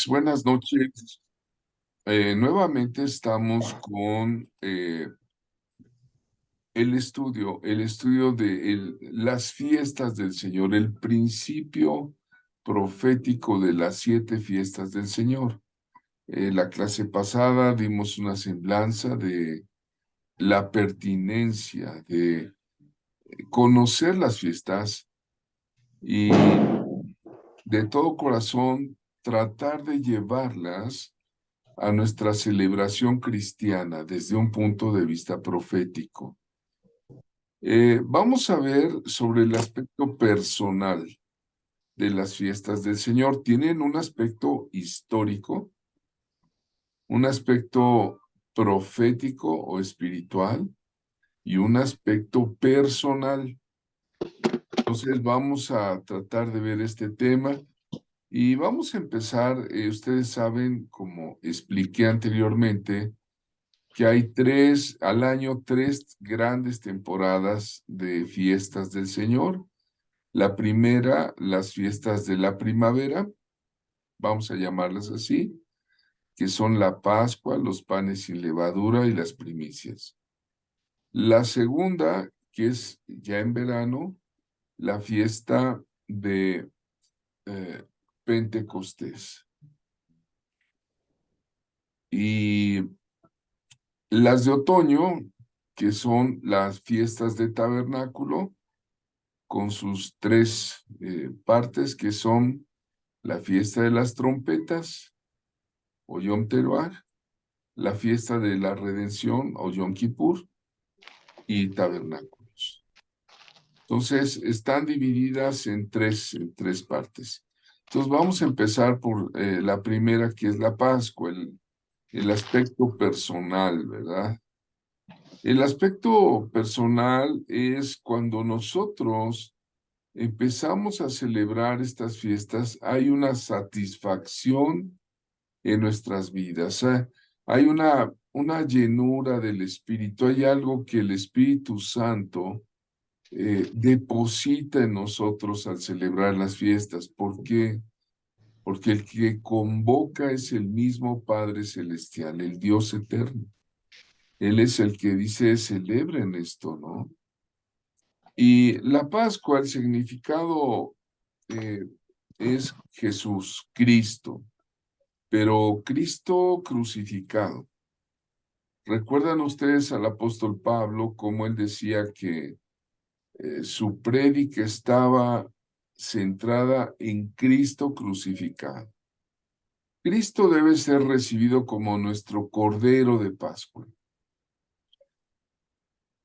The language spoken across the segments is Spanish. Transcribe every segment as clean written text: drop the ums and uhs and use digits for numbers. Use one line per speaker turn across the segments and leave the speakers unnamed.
buenas noches. Nuevamente estamos con el estudio de las fiestas del Señor, el principio profético de las 7 fiestas del Señor. La clase pasada dimos una semblanza de la pertinencia de conocer las fiestas y de todo corazón tratar de llevarlas a nuestra celebración cristiana desde un punto de vista profético. Vamos a ver sobre el aspecto personal de las fiestas del Señor. Tienen un aspecto histórico, un aspecto profético o espiritual y un aspecto personal. Entonces vamos a tratar de ver este tema y vamos a empezar. Ustedes saben, como expliqué anteriormente, que hay al año 3 grandes temporadas de fiestas del Señor. La primera, las fiestas de la primavera, vamos a llamarlas así, que son la Pascua, los panes sin levadura y las primicias. La segunda, que es ya en verano, la fiesta de Pentecostés. Y las de otoño, que son las fiestas de tabernáculo, con sus 3 partes, que son la fiesta de las trompetas, o Yom Teruah, la fiesta de la redención, o Yom Kippur, y tabernáculos. Entonces, están divididas en tres partes. Entonces, vamos a empezar por la primera, que es la Pascua, el aspecto personal, ¿verdad? El aspecto personal es cuando nosotros empezamos a celebrar estas fiestas, hay una satisfacción en nuestras vidas. Hay una llenura del Espíritu, hay algo que el Espíritu Santo deposita en nosotros al celebrar las fiestas. ¿Por qué? Porque el que convoca es el mismo Padre Celestial, el Dios eterno. Él es el que dice, celebren esto, ¿no? Y la Pascua, el significado es Jesús, Cristo, pero Cristo crucificado. ¿Recuerdan ustedes al apóstol Pablo cómo él decía que su prédica estaba centrada en Cristo crucificado? Cristo debe ser recibido como nuestro Cordero de Pascua.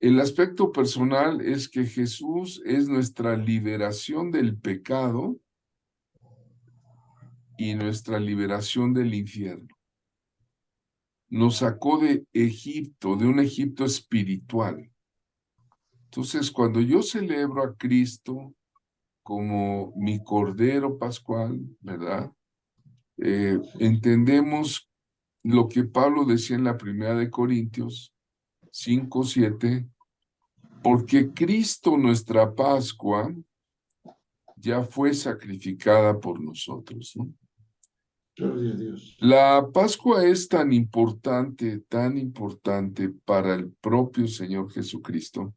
El aspecto personal es que Jesús es nuestra liberación del pecado y nuestra liberación del infierno. Nos sacó de Egipto, de un Egipto espiritual. Entonces, cuando yo celebro a Cristo como mi Cordero Pascual, ¿verdad? Entendemos lo que Pablo decía en la primera de Corintios 5:7, porque Cristo, nuestra Pascua, ya fue sacrificada por nosotros, ¿no?
Gloria a Dios.
La Pascua es tan importante para el propio Señor Jesucristo,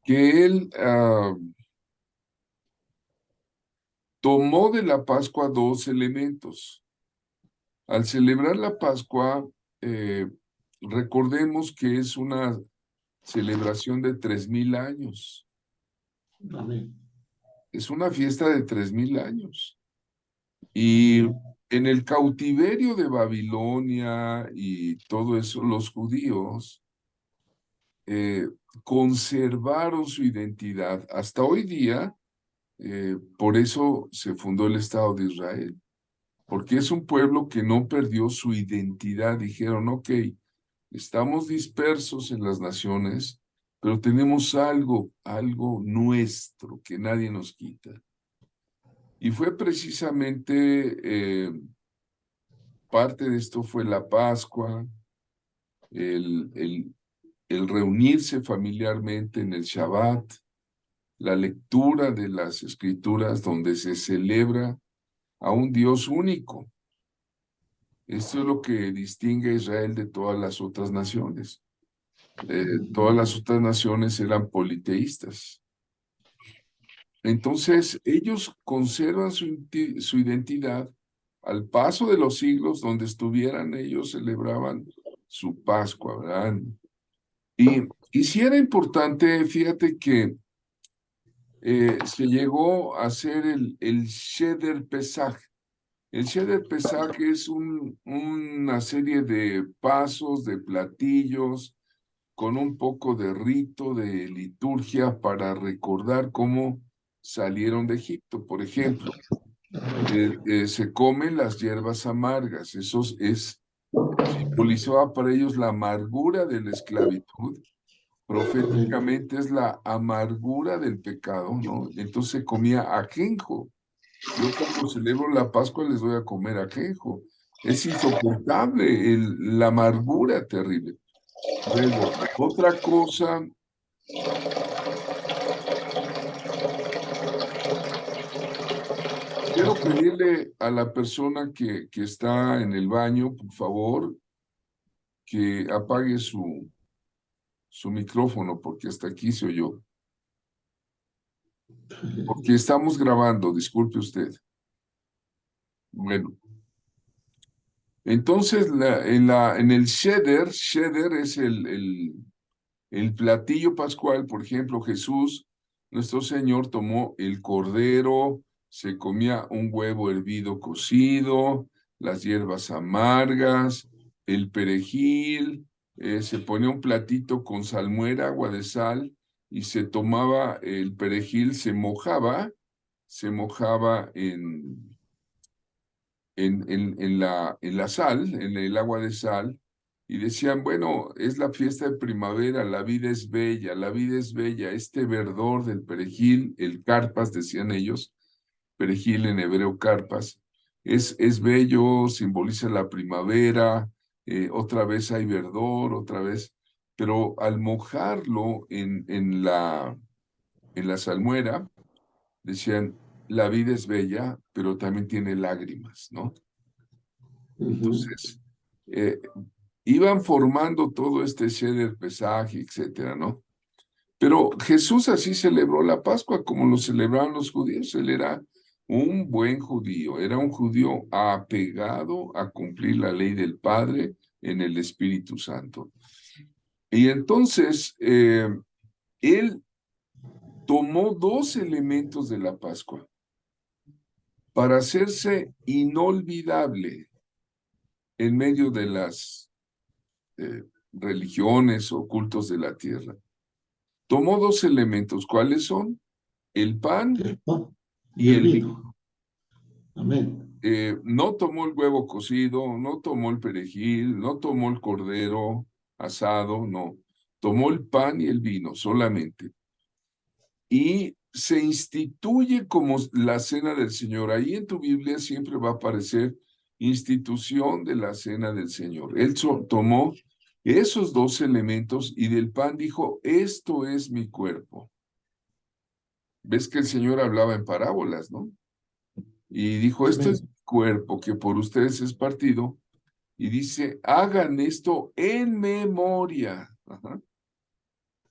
que Él tomó de la Pascua 2 elementos. Al celebrar la Pascua, recordemos que es una celebración de 3000 años.
Amén.
Es una fiesta de 3000 años. Y en el cautiverio de Babilonia y todo eso, los judíos conservaron su identidad. Hasta hoy día, por eso se fundó el Estado de Israel, porque es un pueblo que no perdió su identidad. Dijeron, ok, estamos dispersos en las naciones, pero tenemos algo nuestro que nadie nos quita. Y fue precisamente parte de esto fue la Pascua, el reunirse familiarmente en el Shabbat, la lectura de las Escrituras donde se celebra a un Dios único. Esto es lo que distingue a Israel de todas las otras naciones. Todas las otras naciones eran politeístas. Entonces, ellos conservan su identidad al paso de los siglos, donde estuvieran, ellos celebraban su Pascua, ¿verdad? Y sí era importante, fíjate que se llegó a hacer el Seder Pesach. El Seder Pesach es una serie de pasos, de platillos, con un poco de rito, de liturgia para recordar cómo salieron de Egipto. Por ejemplo, se comen las hierbas amargas. Eso simbolizaba para ellos la amargura de la esclavitud.
Amén.
Proféticamente es la amargura del pecado, ¿no? Entonces se comía ajenjo. Yo cuando celebro la Pascua les doy a comer ajenjo. Es insoportable la amargura terrible. Luego, otra cosa, quiero pedirle a la persona que está en el baño, por favor, que apague su micrófono, porque hasta aquí se oyó. Porque estamos grabando, disculpe usted. Bueno, entonces en el Seder es el platillo pascual. Por ejemplo, Jesús, nuestro Señor, tomó el cordero, se comía un huevo hervido cocido, las hierbas amargas, el perejil, se ponía un platito con salmuera, agua de sal, y se tomaba el perejil, se mojaba en la sal, en el agua de sal, y decían, bueno, es la fiesta de primavera, la vida es bella, la vida es bella, este verdor del perejil, el carpas, decían ellos, perejil en hebreo carpas, es bello, simboliza la primavera, otra vez hay verdor, otra vez, pero al mojarlo en la salmuera, decían, la vida es bella, pero también tiene lágrimas, ¿no? Entonces, eh, iban formando todo este Seder Pesaj, etcétera, ¿no? Pero Jesús así celebró la Pascua como lo celebraban los judíos. Él era un buen judío, era un judío apegado a cumplir la ley del Padre en el Espíritu Santo. Y entonces, él tomó dos elementos de la Pascua para hacerse inolvidable en medio de las religiones o cultos de la tierra. Tomó dos elementos, ¿cuáles son? El pan
El pan y
y
el
el vino.
vino. Amén.
No tomó el huevo cocido, no tomó el perejil, no tomó el cordero asado, no. Tomó el pan y el vino solamente. Y se instituye como la cena del Señor. Ahí en tu Biblia siempre va a aparecer institución de la cena del Señor. Él tomó esos dos elementos y del pan dijo, esto es mi cuerpo. Ves que el Señor hablaba en parábolas, ¿no? Y dijo, esto es
Amén.
mi cuerpo que por ustedes es partido. Y dice, hagan esto en memoria. Ajá.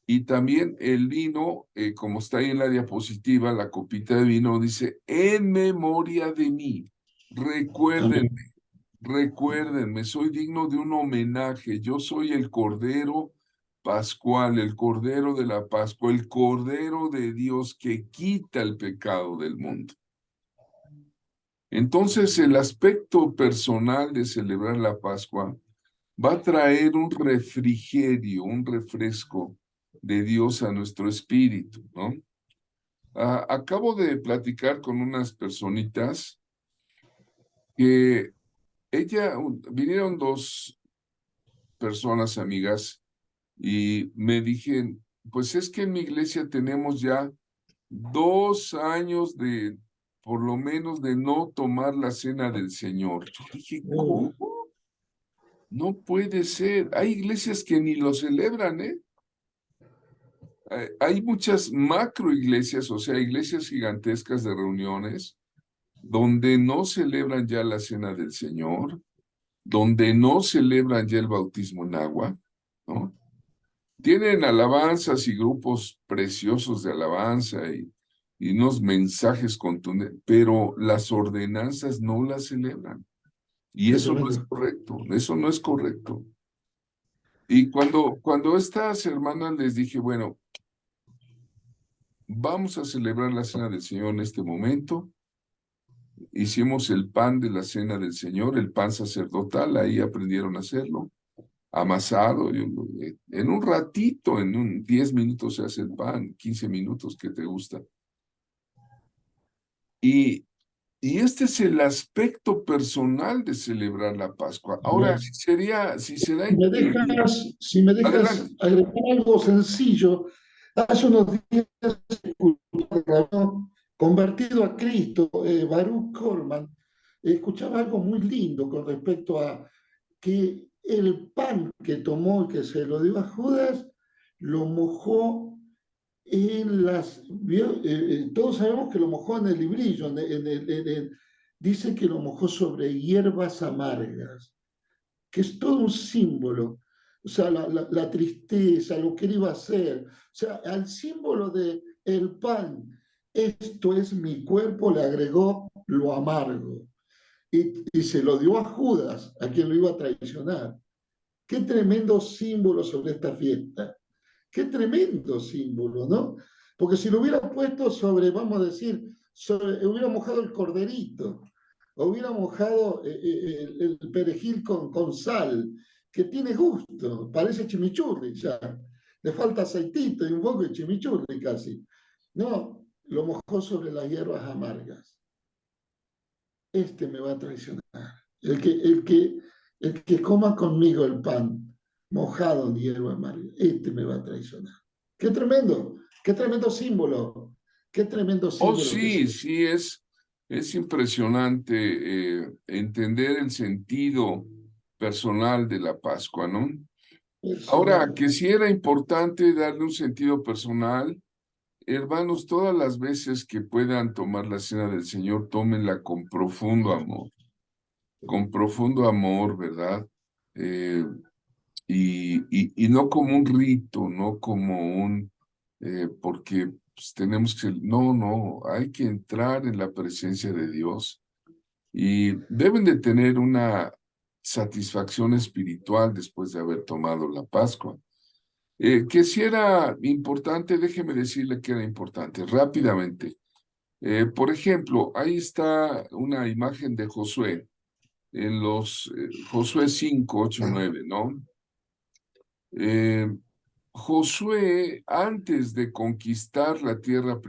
Y también el vino, como está ahí en la diapositiva, la copita de vino dice, en memoria de mí. Recuérdenme,
Amén.
recuérdenme, soy digno de un homenaje. Yo soy el Cordero Pascual, el Cordero de la Pascua, el Cordero de Dios que quita el pecado del mundo. Entonces, el aspecto personal de celebrar la Pascua va a traer un refrigerio, un refresco de Dios a nuestro espíritu, ¿no? Acabo de platicar con unas personitas que vinieron dos personas amigas y me dijeron, pues es que en mi iglesia tenemos ya 2 años por lo menos, de no tomar la cena del Señor. Yo dije, ¿cómo? No puede ser. Hay iglesias que ni lo celebran, ¿eh? Hay muchas macro iglesias, o sea, iglesias gigantescas de reuniones, donde no celebran ya la cena del Señor, donde no celebran ya el bautismo en agua, ¿no? Tienen alabanzas y grupos preciosos de alabanza y unos mensajes contundentes, pero las ordenanzas no las celebran. Y
Qué
eso no es
tremendo.
correcto, eso no es correcto. Y cuando estas hermanas les dije, bueno, vamos a celebrar la cena del Señor en este momento, hicimos el pan de la cena del Señor, el pan sacerdotal, ahí aprendieron a hacerlo, amasado, en un ratito, 10 minutos se hace el pan, 15 minutos que te gusta. Y, y este es el aspecto personal de celebrar la Pascua. Ahora,
Amén.
si será increíble,
Si me dejas
adelante.
agregar algo sencillo, hace unos días convertido a Cristo, Baruch Coleman, escuchaba algo muy lindo con respecto a que el pan que tomó y que se lo dio a Judas, lo mojó en todos sabemos que lo mojó en el librillo, dice que lo mojó sobre hierbas amargas, que es todo un símbolo, o sea, la tristeza, lo que él iba a hacer, o sea, al símbolo de el pan, esto es mi cuerpo, le agregó lo amargo, y se lo dio a Judas, a quien lo iba a traicionar. Qué tremendo símbolo sobre esta fiesta. Qué tremendo símbolo, ¿no? Porque si lo hubiera puesto sobre, vamos a decir, hubiera mojado el corderito, hubiera mojado el perejil con sal, que tiene gusto, parece chimichurri ya. Le falta aceitito y un poco de chimichurri casi. No, lo mojó sobre las hierbas amargas. Este me va a traicionar. El que coma conmigo el pan mojado en hierba amarga, este me va a traicionar. Qué tremendo símbolo, qué tremendo
Oh,
símbolo que
sí,
se...
sí, es impresionante entender el sentido personal de la Pascua, ¿no? Ahora,
Personal.
que sí era importante darle un sentido personal, hermanos, todas las veces que puedan tomar la cena del Señor, tómenla con profundo amor, ¿verdad? Eh, y no como un rito, no como porque pues, tenemos que, no, hay que entrar en la presencia de Dios y deben de tener una satisfacción espiritual después de haber tomado la Pascua. Que si era importante, déjeme decirle que era importante, rápidamente. Por ejemplo, ahí está una imagen de Josué, en los Josué 5, 8, 9, ¿no? Eh, Josué, antes de conquistar la tierra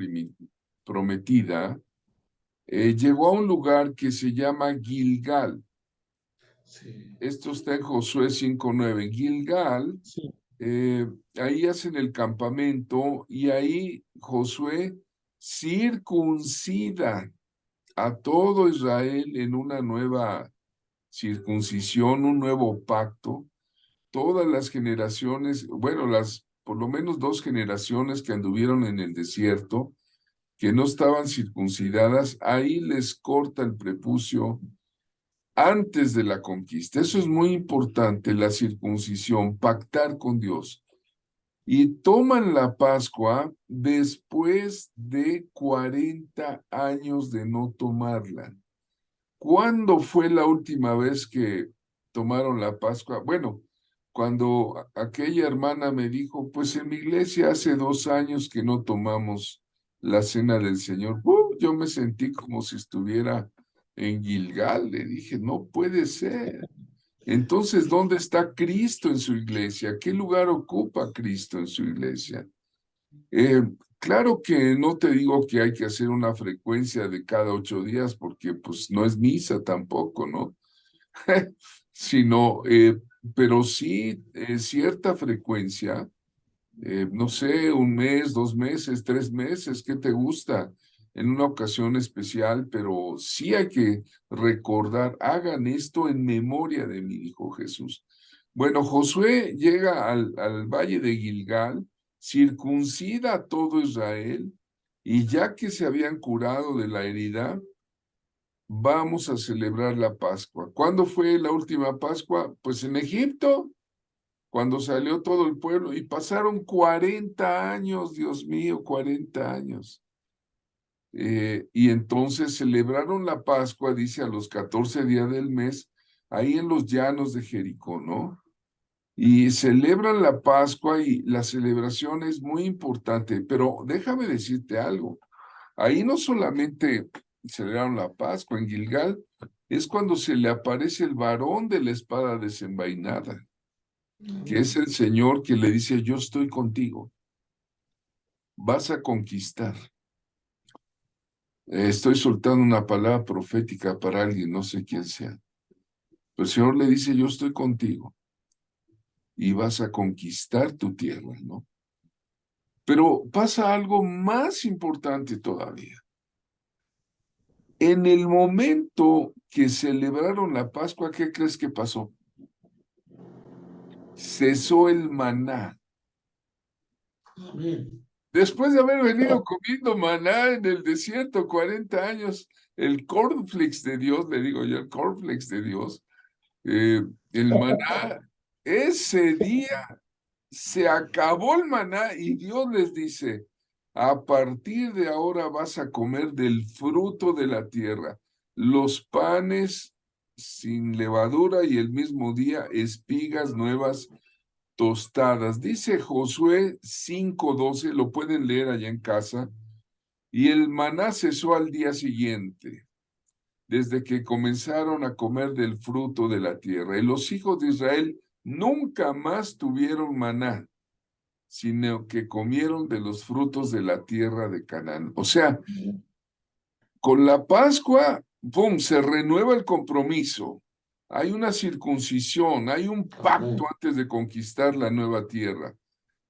prometida, llegó a un lugar que se llama Gilgal.
Sí,
Esto está en Josué 5:9. Gilgal,
sí,
eh, ahí hacen el campamento y ahí Josué circuncida a todo Israel en una nueva circuncisión, un nuevo pacto. Todas las generaciones, bueno, por lo menos 2 generaciones que anduvieron en el desierto, que no estaban circuncidadas, ahí les corta el prepucio antes de la conquista. Eso es muy importante, la circuncisión, pactar con Dios. Y toman la Pascua después de 40 años de no tomarla. ¿Cuándo fue la última vez que tomaron la Pascua? Bueno, cuando aquella hermana me dijo, pues en mi iglesia hace 2 años que no tomamos la cena del Señor. Yo me sentí como si estuviera en Gilgal. Le dije, no puede ser. Entonces, ¿dónde está Cristo en su iglesia? ¿Qué lugar ocupa Cristo en su iglesia? Eh, claro que no te digo que hay que hacer una frecuencia de cada 8 días, porque pues no es misa tampoco, ¿no? Sino, pero sí cierta frecuencia, no sé, 1 mes, 2 meses, 3 meses, ¿qué te gusta? En una ocasión especial, pero sí hay que recordar, hagan esto en memoria de mí, dijo Jesús. Bueno, Josué llega al valle de Gilgal, circuncida a todo Israel, y ya que se habían curado de la herida, vamos a celebrar la Pascua. ¿Cuándo fue la última Pascua? Pues en Egipto, cuando salió todo el pueblo y pasaron 40 años, Dios mío, 40 años. Y entonces celebraron la Pascua, dice, a los 14 días del mes, ahí en los llanos de Jericó, ¿no? Y celebran la Pascua y la celebración es muy importante, pero déjame decirte algo. Ahí no solamente celebraron la Pascua en Gilgal, es cuando se le aparece el varón de la espada desenvainada, que es el Señor que le dice, yo estoy contigo, vas a conquistar. Estoy soltando una palabra profética para alguien, no sé quién sea. Pero el Señor le dice, yo estoy contigo y vas a conquistar tu tierra, ¿no? Pero pasa algo más importante todavía. En el momento que celebraron la Pascua, ¿qué crees que pasó? Cesó el maná.
Amén.
Después de haber venido comiendo maná en el desierto 40 años, el cornflakes de Dios, le digo yo, el cornflakes de Dios, eh, el maná, ese día se acabó el maná y Dios les dice, a partir de ahora vas a comer del fruto de la tierra, los panes sin levadura y el mismo día espigas nuevas tostadas. Dice Josué 5:12, lo pueden leer allá en casa, y el maná cesó al día siguiente, desde que comenzaron a comer del fruto de la tierra. Y los hijos de Israel nunca más tuvieron maná, sino que comieron de los frutos de la tierra de Canaán. O sea, con la Pascua, ¡pum!, se renueva el compromiso. Hay una circuncisión, hay un pacto
Amén.
antes de conquistar la nueva tierra.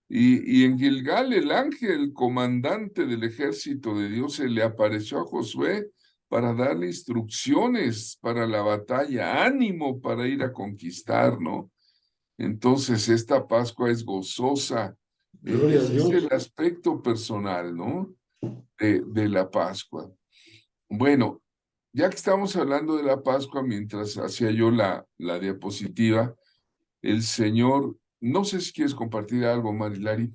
Y en Gilgal el ángel comandante del ejército de Dios se le apareció a Josué para darle instrucciones para la batalla, ánimo para ir a conquistar, ¿no? Entonces esta Pascua es gozosa.
Gloria a
Ese es el
Dios.
aspecto personal, ¿no? De la Pascua. Bueno, ya que estamos hablando de la Pascua, mientras hacía yo la diapositiva, el Señor, no sé si quieres compartir algo, Marilari.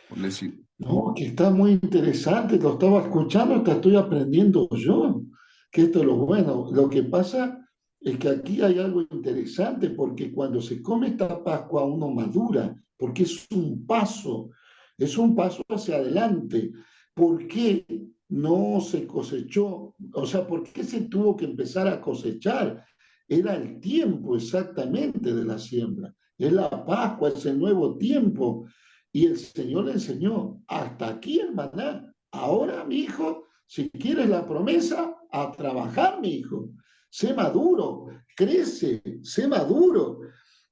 O le si-
No, que está muy interesante, lo estaba escuchando, hasta estoy aprendiendo yo, que esto es lo bueno. Lo que pasa es que aquí hay algo interesante, porque cuando se come esta Pascua uno madura, porque es un paso hacia adelante. ¿Por qué no se cosechó? O sea, ¿por qué se tuvo que empezar a cosechar? Era el tiempo exactamente de la siembra, es la Pascua, es el nuevo tiempo. Y el Señor le enseñó, hasta aquí el maná. Ahora, mi hijo, si quieres la promesa, a trabajar, mi hijo. Sé maduro, crece, sé maduro.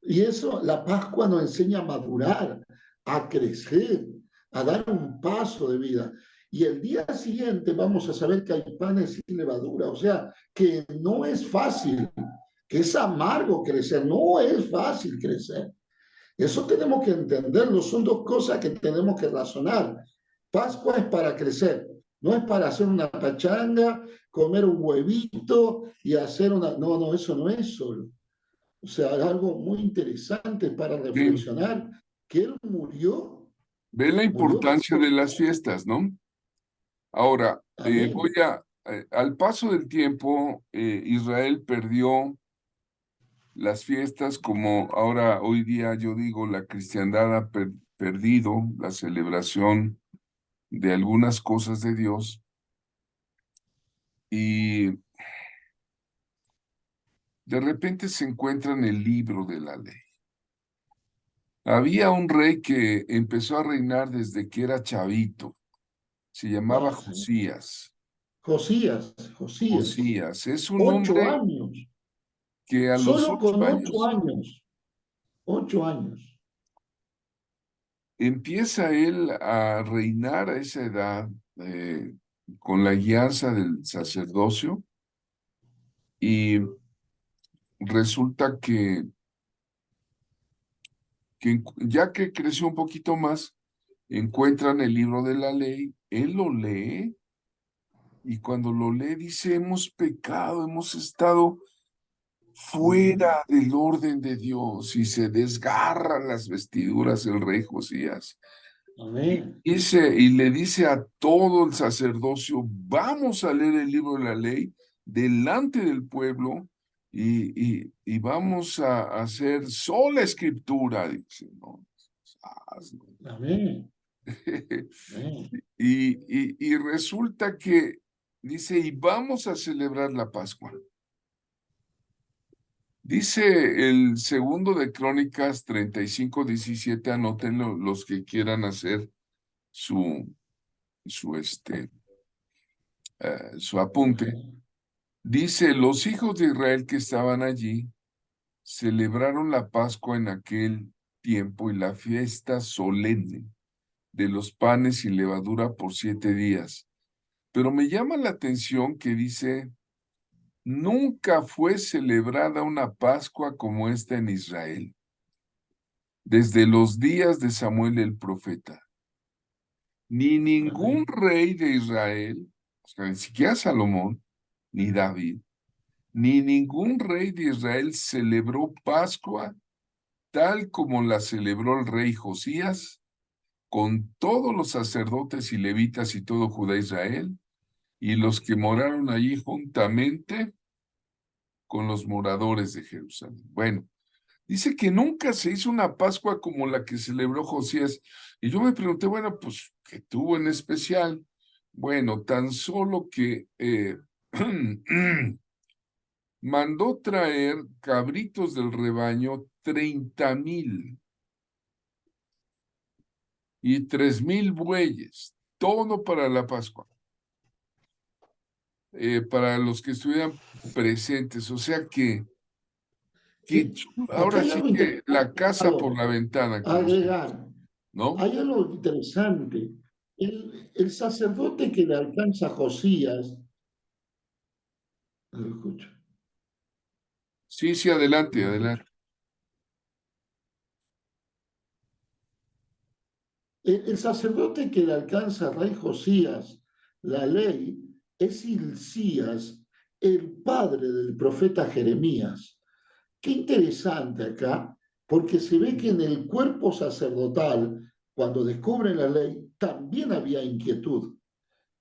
Y eso, la Pascua nos enseña a madurar, a crecer, a dar un paso de vida. Y el día siguiente vamos a saber que hay panes sin levadura. O sea, que no es fácil, que es amargo crecer, no es fácil crecer. Eso tenemos que entenderlo, son dos cosas que tenemos que razonar. Pascua es para crecer, no es para hacer una pachanga, comer un huevito y hacer una... No, no, eso no es solo. O sea, algo muy interesante para
Sí,
reflexionar, que él murió,
ve la
murió
importancia
por...
de las fiestas, ¿no? Ahora,
Amén.
al paso del tiempo, Israel perdió las fiestas como ahora, hoy día yo digo, la cristiandad ha perdido la celebración de algunas cosas de Dios y de repente se encuentra en el libro de la ley. Había un rey que empezó a reinar desde que era chavito, se llamaba
Ah, sí.
Josías.
Josías, Josías.
Josías es un
8
hombre
años,
que a los
solo
ocho
con ocho
años
años, 8 años.
empieza él a reinar a esa edad con la guianza del sacerdocio y resulta que ya que creció un poquito más, encuentran el libro de la ley, él lo lee Y cuando lo lee dice, hemos pecado, hemos estado fuera del orden de Dios, y se desgarran las vestiduras el rey Josías.
Amén.
Y le dice a todo el sacerdocio, vamos a leer el libro de la ley delante del pueblo y vamos a hacer sola escritura, dice, ¿no?
Amén. Amén.
Y resulta que dice, y vamos a celebrar la Pascua. Dice el segundo de Crónicas 35:17, anótenlo los que quieran hacer su, su, su apunte.
Amén.
Dice, los hijos de Israel que estaban allí celebraron la Pascua en aquel tiempo y la fiesta solemne de los panes sin levadura por 7 días. Pero me llama la atención que dice, nunca fue celebrada una Pascua como esta en Israel, desde los días de Samuel el profeta. Ni ningún
Amén.
rey de Israel, o sea, ni siquiera Salomón, ni David, ni ningún rey de Israel celebró Pascua tal como la celebró el rey Josías, con todos los sacerdotes y levitas y todo Judá e Israel, y los que moraron allí juntamente con los moradores de Jerusalén. Bueno, dice que nunca se hizo una Pascua como la que celebró Josías. Y yo me pregunté, bueno, pues, ¿qué tuvo en especial? Bueno, tan solo que mandó traer cabritos del rebaño 30,000 y 3,000 bueyes, todo para la Pascua, para los que estuvieran presentes. O sea que
Sí, acá
ahora
hay
sí
algo
que la
interesante,
casa por la ventana, como se dice,
agregar.
¿no?
Hay algo interesante. El sacerdote que le alcanza a Josías, no lo escucho,
Sí, sí,
no
adelante,
lo escucho.
adelante.
El sacerdote que le alcanza al rey Josías la ley es Hilcías, el padre del profeta Jeremías. Qué interesante acá, porque se ve que en el cuerpo sacerdotal, cuando descubren la ley, también había inquietud.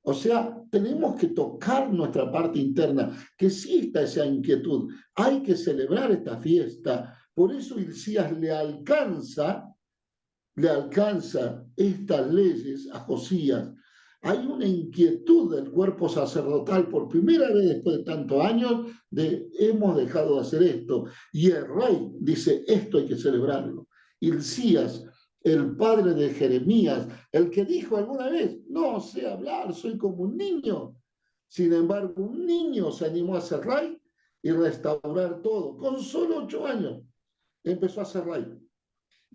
O sea, tenemos que tocar nuestra parte interna, que exista esa inquietud. Hay que celebrar esta fiesta. Por eso Hilcías le alcanza estas leyes a Josías. Hay una inquietud del cuerpo sacerdotal por primera vez después de tantos años de hemos dejado de hacer esto. Y el rey dice, esto hay que celebrarlo. Hilcías, el padre de Jeremías, el que dijo alguna vez, no sé hablar, soy como un niño. Sin embargo, un niño se animó a ser rey y restaurar todo. Con solo 8 años empezó a ser rey.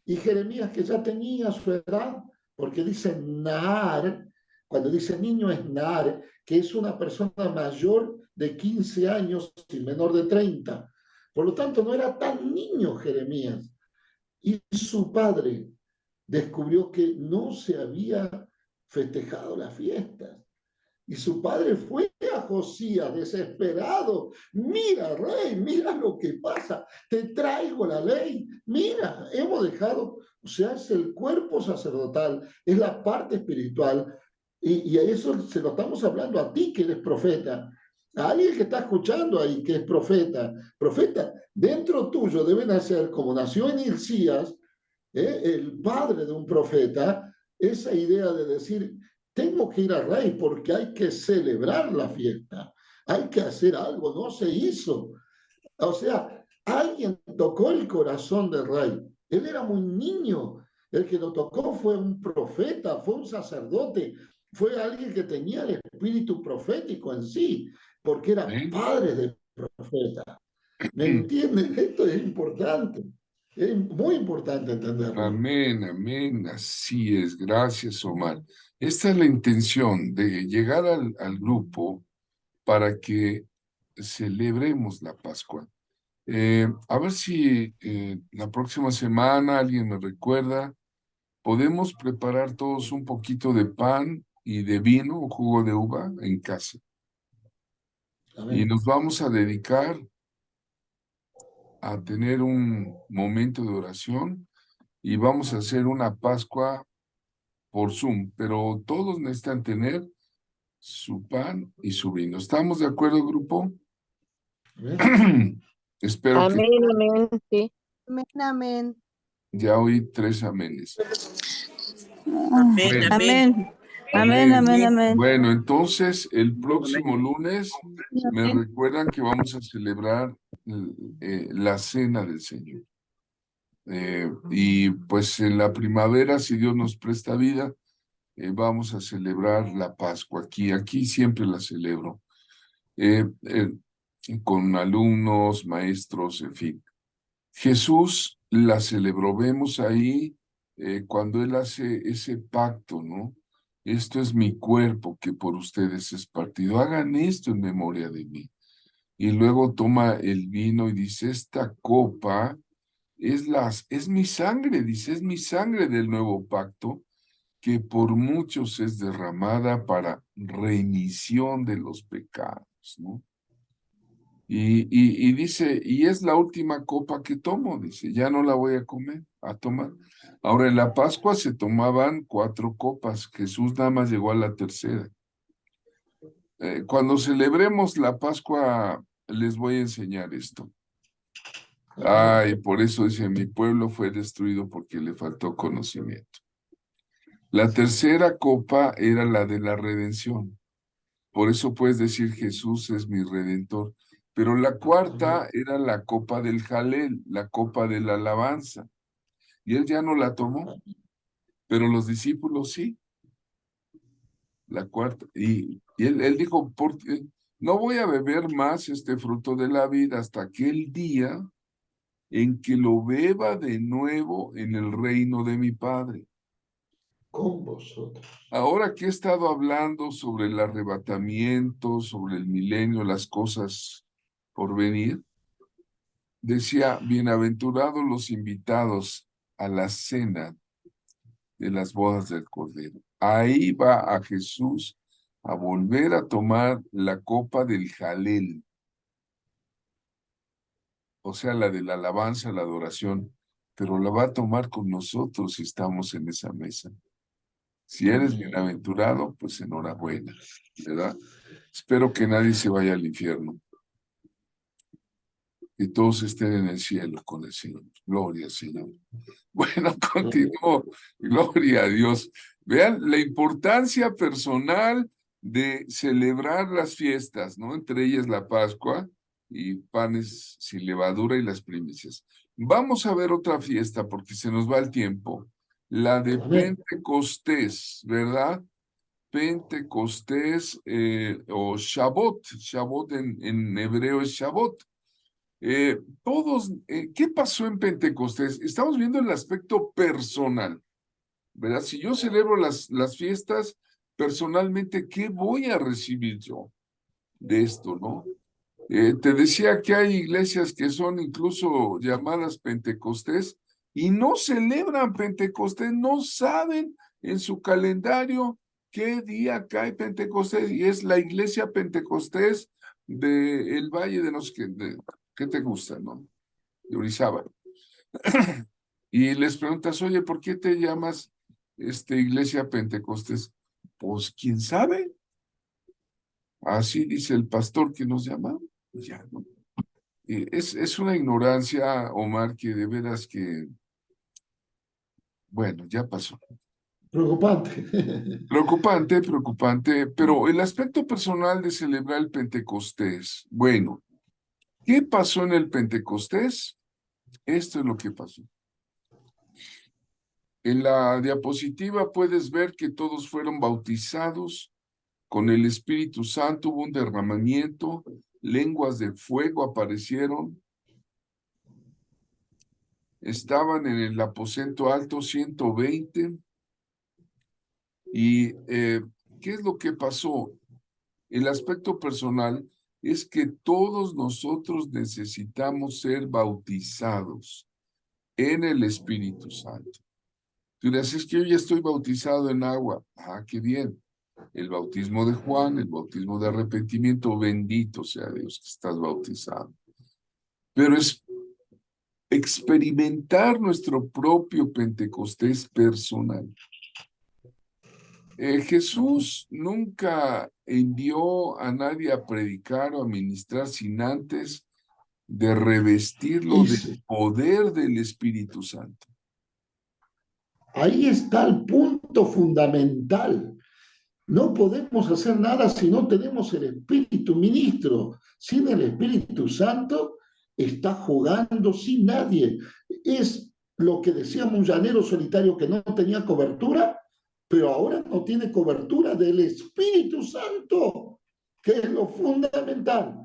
Y Jeremías, que ya tenía su edad, porque dice Nahar, cuando dice niño es Nahar, que es una persona mayor de 15 años y menor de 30. Por lo tanto, no era tan niño Jeremías. Y su padre descubrió que no se había festejado las fiestas. Y su padre fue a Josías desesperado. Mira, rey, mira lo que pasa. Te traigo la ley. Mira, hemos dejado, o sea, es el cuerpo sacerdotal, es la parte espiritual. Y a eso se lo estamos hablando a ti que eres profeta. A alguien que está escuchando ahí que es profeta. Profeta, dentro tuyo debe nacer, como nació en Hilcías, el padre de un profeta, esa idea de decir, tengo que ir al rey porque hay que celebrar la fiesta, hay que hacer algo, no se hizo. O sea, alguien tocó el corazón del rey. Él era muy niño. El que lo tocó fue un profeta, fue un sacerdote, fue alguien que tenía el espíritu profético en sí, porque era
¿Eh?
padre de profeta. ¿Me entienden? Esto es importante. Es muy importante entenderlo.
Amén, amén, así es, gracias, Omar. Esta es la intención de llegar al grupo para que celebremos la Pascua. A ver si la próxima semana alguien me recuerda, podemos preparar todos un poquito de pan y de vino o jugo de uva en casa. Y
Amén.
nos vamos a dedicar a tener un momento de oración y vamos a hacer una Pascua por Zoom, pero todos necesitan tener su pan y su vino. ¿Estamos de acuerdo, grupo?
Amén.
Espero que
Amén, amén, sí.
Amén, amén.
ya oí 3 amenes.
Amén,
Bueno,
amén.
Amén, amén,
amén.
amén, amén.
Bueno, entonces el próximo lunes me recuerdan que vamos a celebrar la cena del Señor. Y pues en la primavera, si Dios nos presta vida, vamos a celebrar la Pascua aquí. Aquí siempre la celebro. eh, eh, con alumnos, maestros, en fin. Jesús la celebró, vemos ahí cuando Él hace ese pacto, ¿no? Esto es mi cuerpo que por ustedes es partido. Hagan esto en memoria de mí. Y luego toma el vino y dice, esta copa es mi sangre, dice, es mi sangre del nuevo pacto que por muchos es derramada para remisión de los pecados, ¿no? Y dice, y es la última copa que tomo, dice, ya no la voy a tomar. Ahora, en la Pascua se tomaban 4 copas, Jesús nada más llegó a la tercera. Cuando celebremos la Pascua, les voy a enseñar esto. Ay, por eso dice, mi pueblo fue destruido porque le faltó conocimiento. La tercera copa era la de la redención. Por eso puedes decir Jesús es mi redentor. Pero la cuarta era la copa del Jalel, la copa de la alabanza. Y él ya no la tomó, pero los discípulos sí, la cuarta. Y él dijo, no voy a beber más este fruto de la vida hasta aquel día en que lo beba de nuevo en el reino de mi Padre.
Con vosotros.
Ahora que he estado hablando sobre el arrebatamiento, sobre el milenio, las cosas por venir, decía, bienaventurados los invitados a la cena de las bodas del Cordero. Ahí va a Jesús a volver a tomar la copa del Jalel, o sea, la de la alabanza, la adoración, pero la va a tomar con nosotros si estamos en esa mesa. Si eres bienaventurado, pues enhorabuena, ¿verdad? Espero que nadie se vaya al infierno, que todos estén en el cielo con el Señor. Gloria al Señor. Bueno, continúo. Gloria a Dios. Vean la importancia personal de celebrar las fiestas, ¿no? Entre ellas la Pascua y panes sin levadura y las primicias. Vamos a ver otra fiesta porque se nos va el tiempo. La de
Amén.
Pentecostés, ¿verdad? Pentecostés o Shabbat. Shabbat en hebreo es Shabbat. ¿Qué pasó en Pentecostés? Estamos viendo el aspecto personal, ¿verdad? Si yo celebro las fiestas, personalmente, ¿qué voy a recibir yo de esto, no? Te decía que hay iglesias que son incluso llamadas Pentecostés y no celebran Pentecostés, no saben en su calendario qué día cae Pentecostés y es la iglesia Pentecostés del Valle de los que, ¿qué te gusta, no? De Orizaba. Y les preguntas, oye, ¿por qué te llamas iglesia Pentecostés? Pues, ¿quién sabe? Así dice el pastor que nos llama. Ya, ¿no? Es una ignorancia, Omar, que de veras que, bueno, ya pasó.
Preocupante.
Preocupante, preocupante, pero el aspecto personal de celebrar el Pentecostés, bueno, ¿qué pasó en el Pentecostés? Esto es lo que pasó. En la diapositiva puedes ver que todos fueron bautizados con el Espíritu Santo, hubo un derramamiento, lenguas de fuego aparecieron, estaban en el aposento alto 120. ¿Y qué es lo que pasó? El aspecto personal es que todos nosotros necesitamos ser bautizados en el Espíritu Santo. Tú dirás, es que yo ya estoy bautizado en agua. Ah, qué bien. el bautismo de Juan, el bautismo de arrepentimiento, bendito sea Dios que estás bautizado. Pero es experimentar nuestro propio Pentecostés personal. Jesús nunca envió a nadie a predicar o a ministrar sin antes de revestirlo del
Ese.
poder del Espíritu Santo.
Ahí está el punto fundamental. No podemos hacer nada si no tenemos el Espíritu Ministro. Sin el Espíritu Santo está jugando sin nadie. Es lo que decíamos, un llanero solitario que no tenía cobertura, pero ahora no tiene cobertura del Espíritu Santo, que es lo fundamental.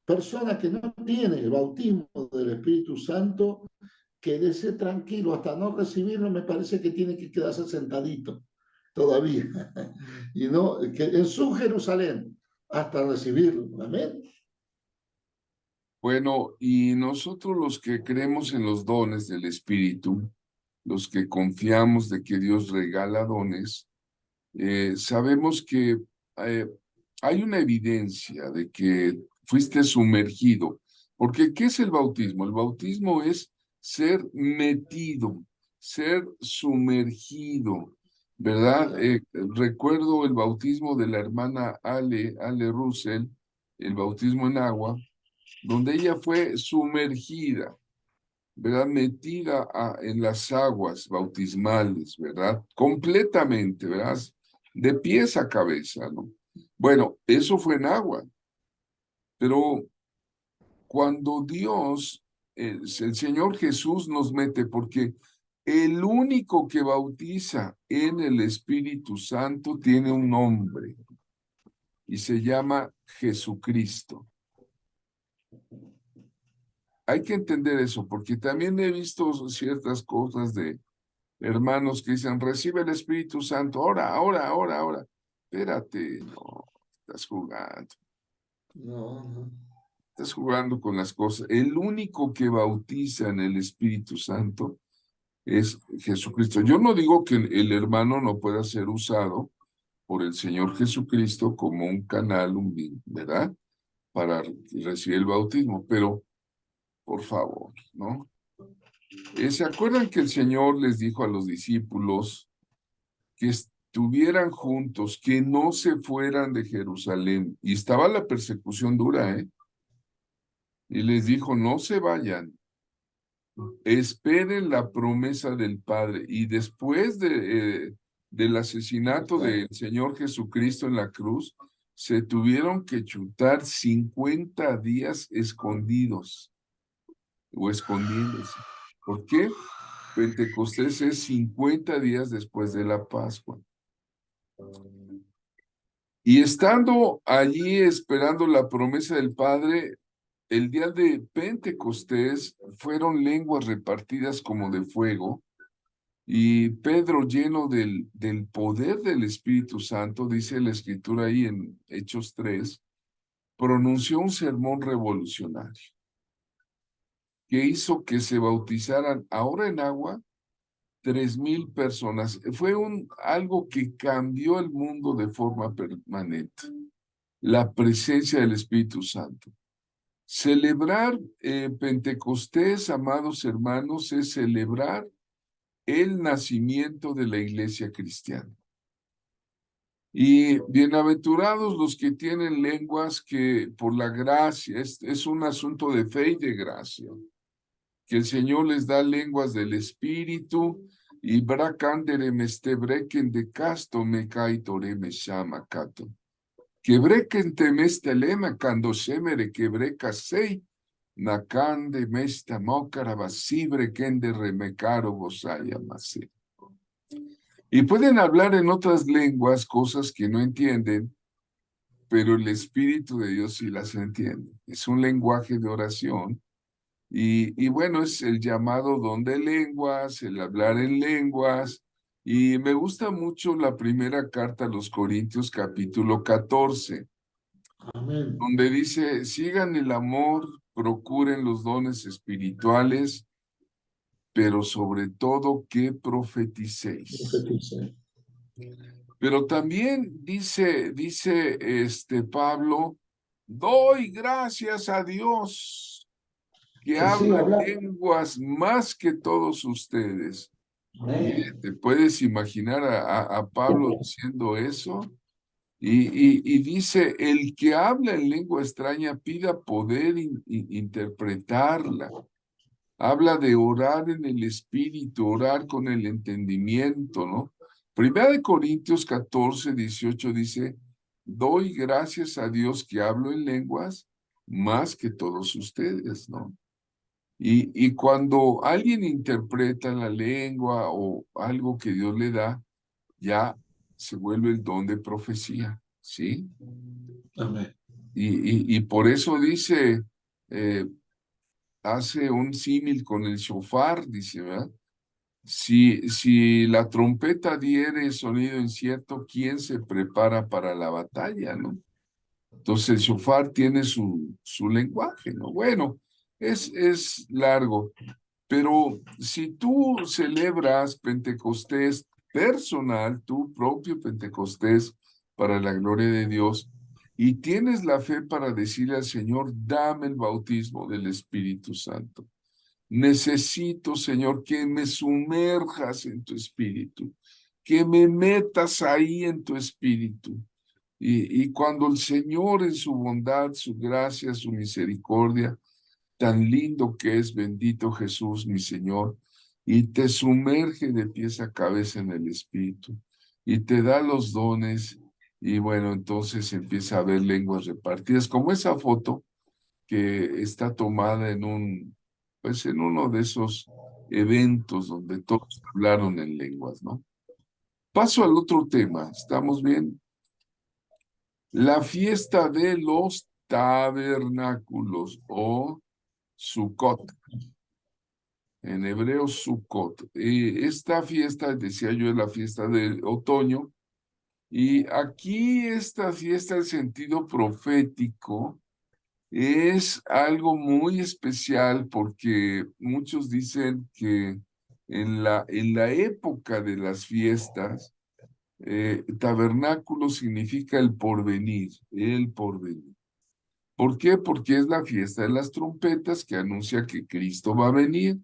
Persona que no tiene el bautismo del Espíritu Santo, quédese tranquilo, hasta no recibirlo me parece que tiene que quedarse sentadito todavía, y no, que en su Jerusalén, hasta recibirlo, amén.
Bueno, y nosotros los que creemos en los dones del Espíritu, los que confiamos de que Dios regala dones, sabemos que eh, hay una evidencia de que fuiste sumergido. Porque, ¿qué es el bautismo? El bautismo es ser metido, ser sumergido, ¿verdad? Recuerdo el bautismo de la hermana Ale Russell, el bautismo en agua, donde ella fue sumergida, ¿verdad? Metida en las aguas bautismales, ¿verdad? Completamente, ¿verdad? De pies a cabeza, ¿no? Bueno, eso fue en agua, pero cuando Dios, el Señor Jesús nos mete, porque el único que bautiza en el Espíritu Santo tiene un nombre y se llama Jesucristo. Hay que entender eso, porque también he visto ciertas cosas de hermanos que dicen, recibe el Espíritu Santo, ahora. Espérate, no, estás jugando.
No.
Estás jugando con las cosas. El único que bautiza en el Espíritu Santo es Jesucristo. Yo no digo que el hermano no pueda ser usado por el Señor Jesucristo como un canal, ¿verdad? Para recibir el bautismo, pero por favor, ¿no? ¿Se acuerdan que el Señor les dijo a los discípulos que estuvieran juntos, que no se fueran de Jerusalén? Y estaba la persecución dura, ¿eh? Y les dijo, no se vayan, esperen la promesa del Padre. Y después del asesinato del Señor Jesucristo en la cruz, se tuvieron que chutar 50 días escondidos o escondiéndose. ¿Por qué? Pentecostés es 50 días después de la Pascua. Y estando allí esperando la promesa del Padre, el día de Pentecostés fueron lenguas repartidas como de fuego, y Pedro, lleno del poder del Espíritu Santo, dice la Escritura ahí en Hechos 3, pronunció un sermón revolucionario que hizo que se bautizaran ahora en agua 3,000 personas. Fue algo que cambió el mundo de forma permanente. La presencia del Espíritu Santo. Celebrar Pentecostés, amados hermanos, es celebrar el nacimiento de la iglesia cristiana. Y bienaventurados los que tienen lenguas que por la gracia, es un asunto de fe y de gracia, que el Señor les da lenguas del Espíritu, y bracandere me este brequen de casto me caitore me llama cato. Que brequen te me este lema cando semere que breca sei, nakande me esta mocara basibre kende remecaro gozaya mase. Y pueden hablar en otras lenguas cosas que no entienden, pero el Espíritu de Dios sí las entiende. Es un lenguaje de oración. Y bueno, es el llamado don de lenguas, el hablar en lenguas. Y me gusta mucho la primera carta a los Corintios, capítulo 14,
Amén.
donde dice, sigan el amor, procuren los dones espirituales, pero sobre todo que profeticéis.
Profetice.
Pero también dice Pablo, doy gracias a Dios que
Sí,
habla
habla.
lenguas más que todos ustedes. Y
Amén.
te puedes imaginar a Pablo diciendo eso. Y dice, el que habla en lengua extraña pida poder interpretarla. Habla de orar en el espíritu, orar con el entendimiento, ¿no? Primera de Corintios 14, 18 dice, doy gracias a Dios que hablo en lenguas más que todos ustedes, ¿no? Y cuando alguien interpreta la lengua o algo que Dios le da, ya se vuelve el don de profecía, ¿sí?
Amén.
Y por eso dice, hace un símil con el shofar, dice, ¿verdad? Si la trompeta diere sonido incierto, ¿quién se prepara para la batalla, no? Entonces el shofar tiene su lenguaje, ¿no? Bueno, es largo, pero si tú celebras Pentecostés personal, tu propio Pentecostés para la gloria de Dios, y tienes la fe para decirle al Señor, dame el bautismo del Espíritu Santo. Necesito, Señor, que me sumerjas en tu espíritu, que me metas ahí en tu espíritu. Y cuando el Señor en su bondad, su gracia, su misericordia, tan lindo que es, bendito Jesús, mi Señor, y te sumerge de pies a cabeza en el espíritu, y te da los dones, y bueno, entonces empieza a haber lenguas repartidas, como esa foto que está tomada pues en uno de esos eventos donde todos hablaron en lenguas, ¿no? Paso al otro tema, ¿estamos bien? La fiesta de los tabernáculos o Sukkot, en hebreo Sukkot. Esta fiesta, decía yo, es la fiesta del otoño, y aquí esta fiesta, el sentido profético, es algo muy especial porque muchos dicen que en la época de las fiestas, tabernáculo significa el porvenir, el porvenir. ¿Por qué? Porque es la fiesta de las trompetas que anuncia que Cristo va a venir.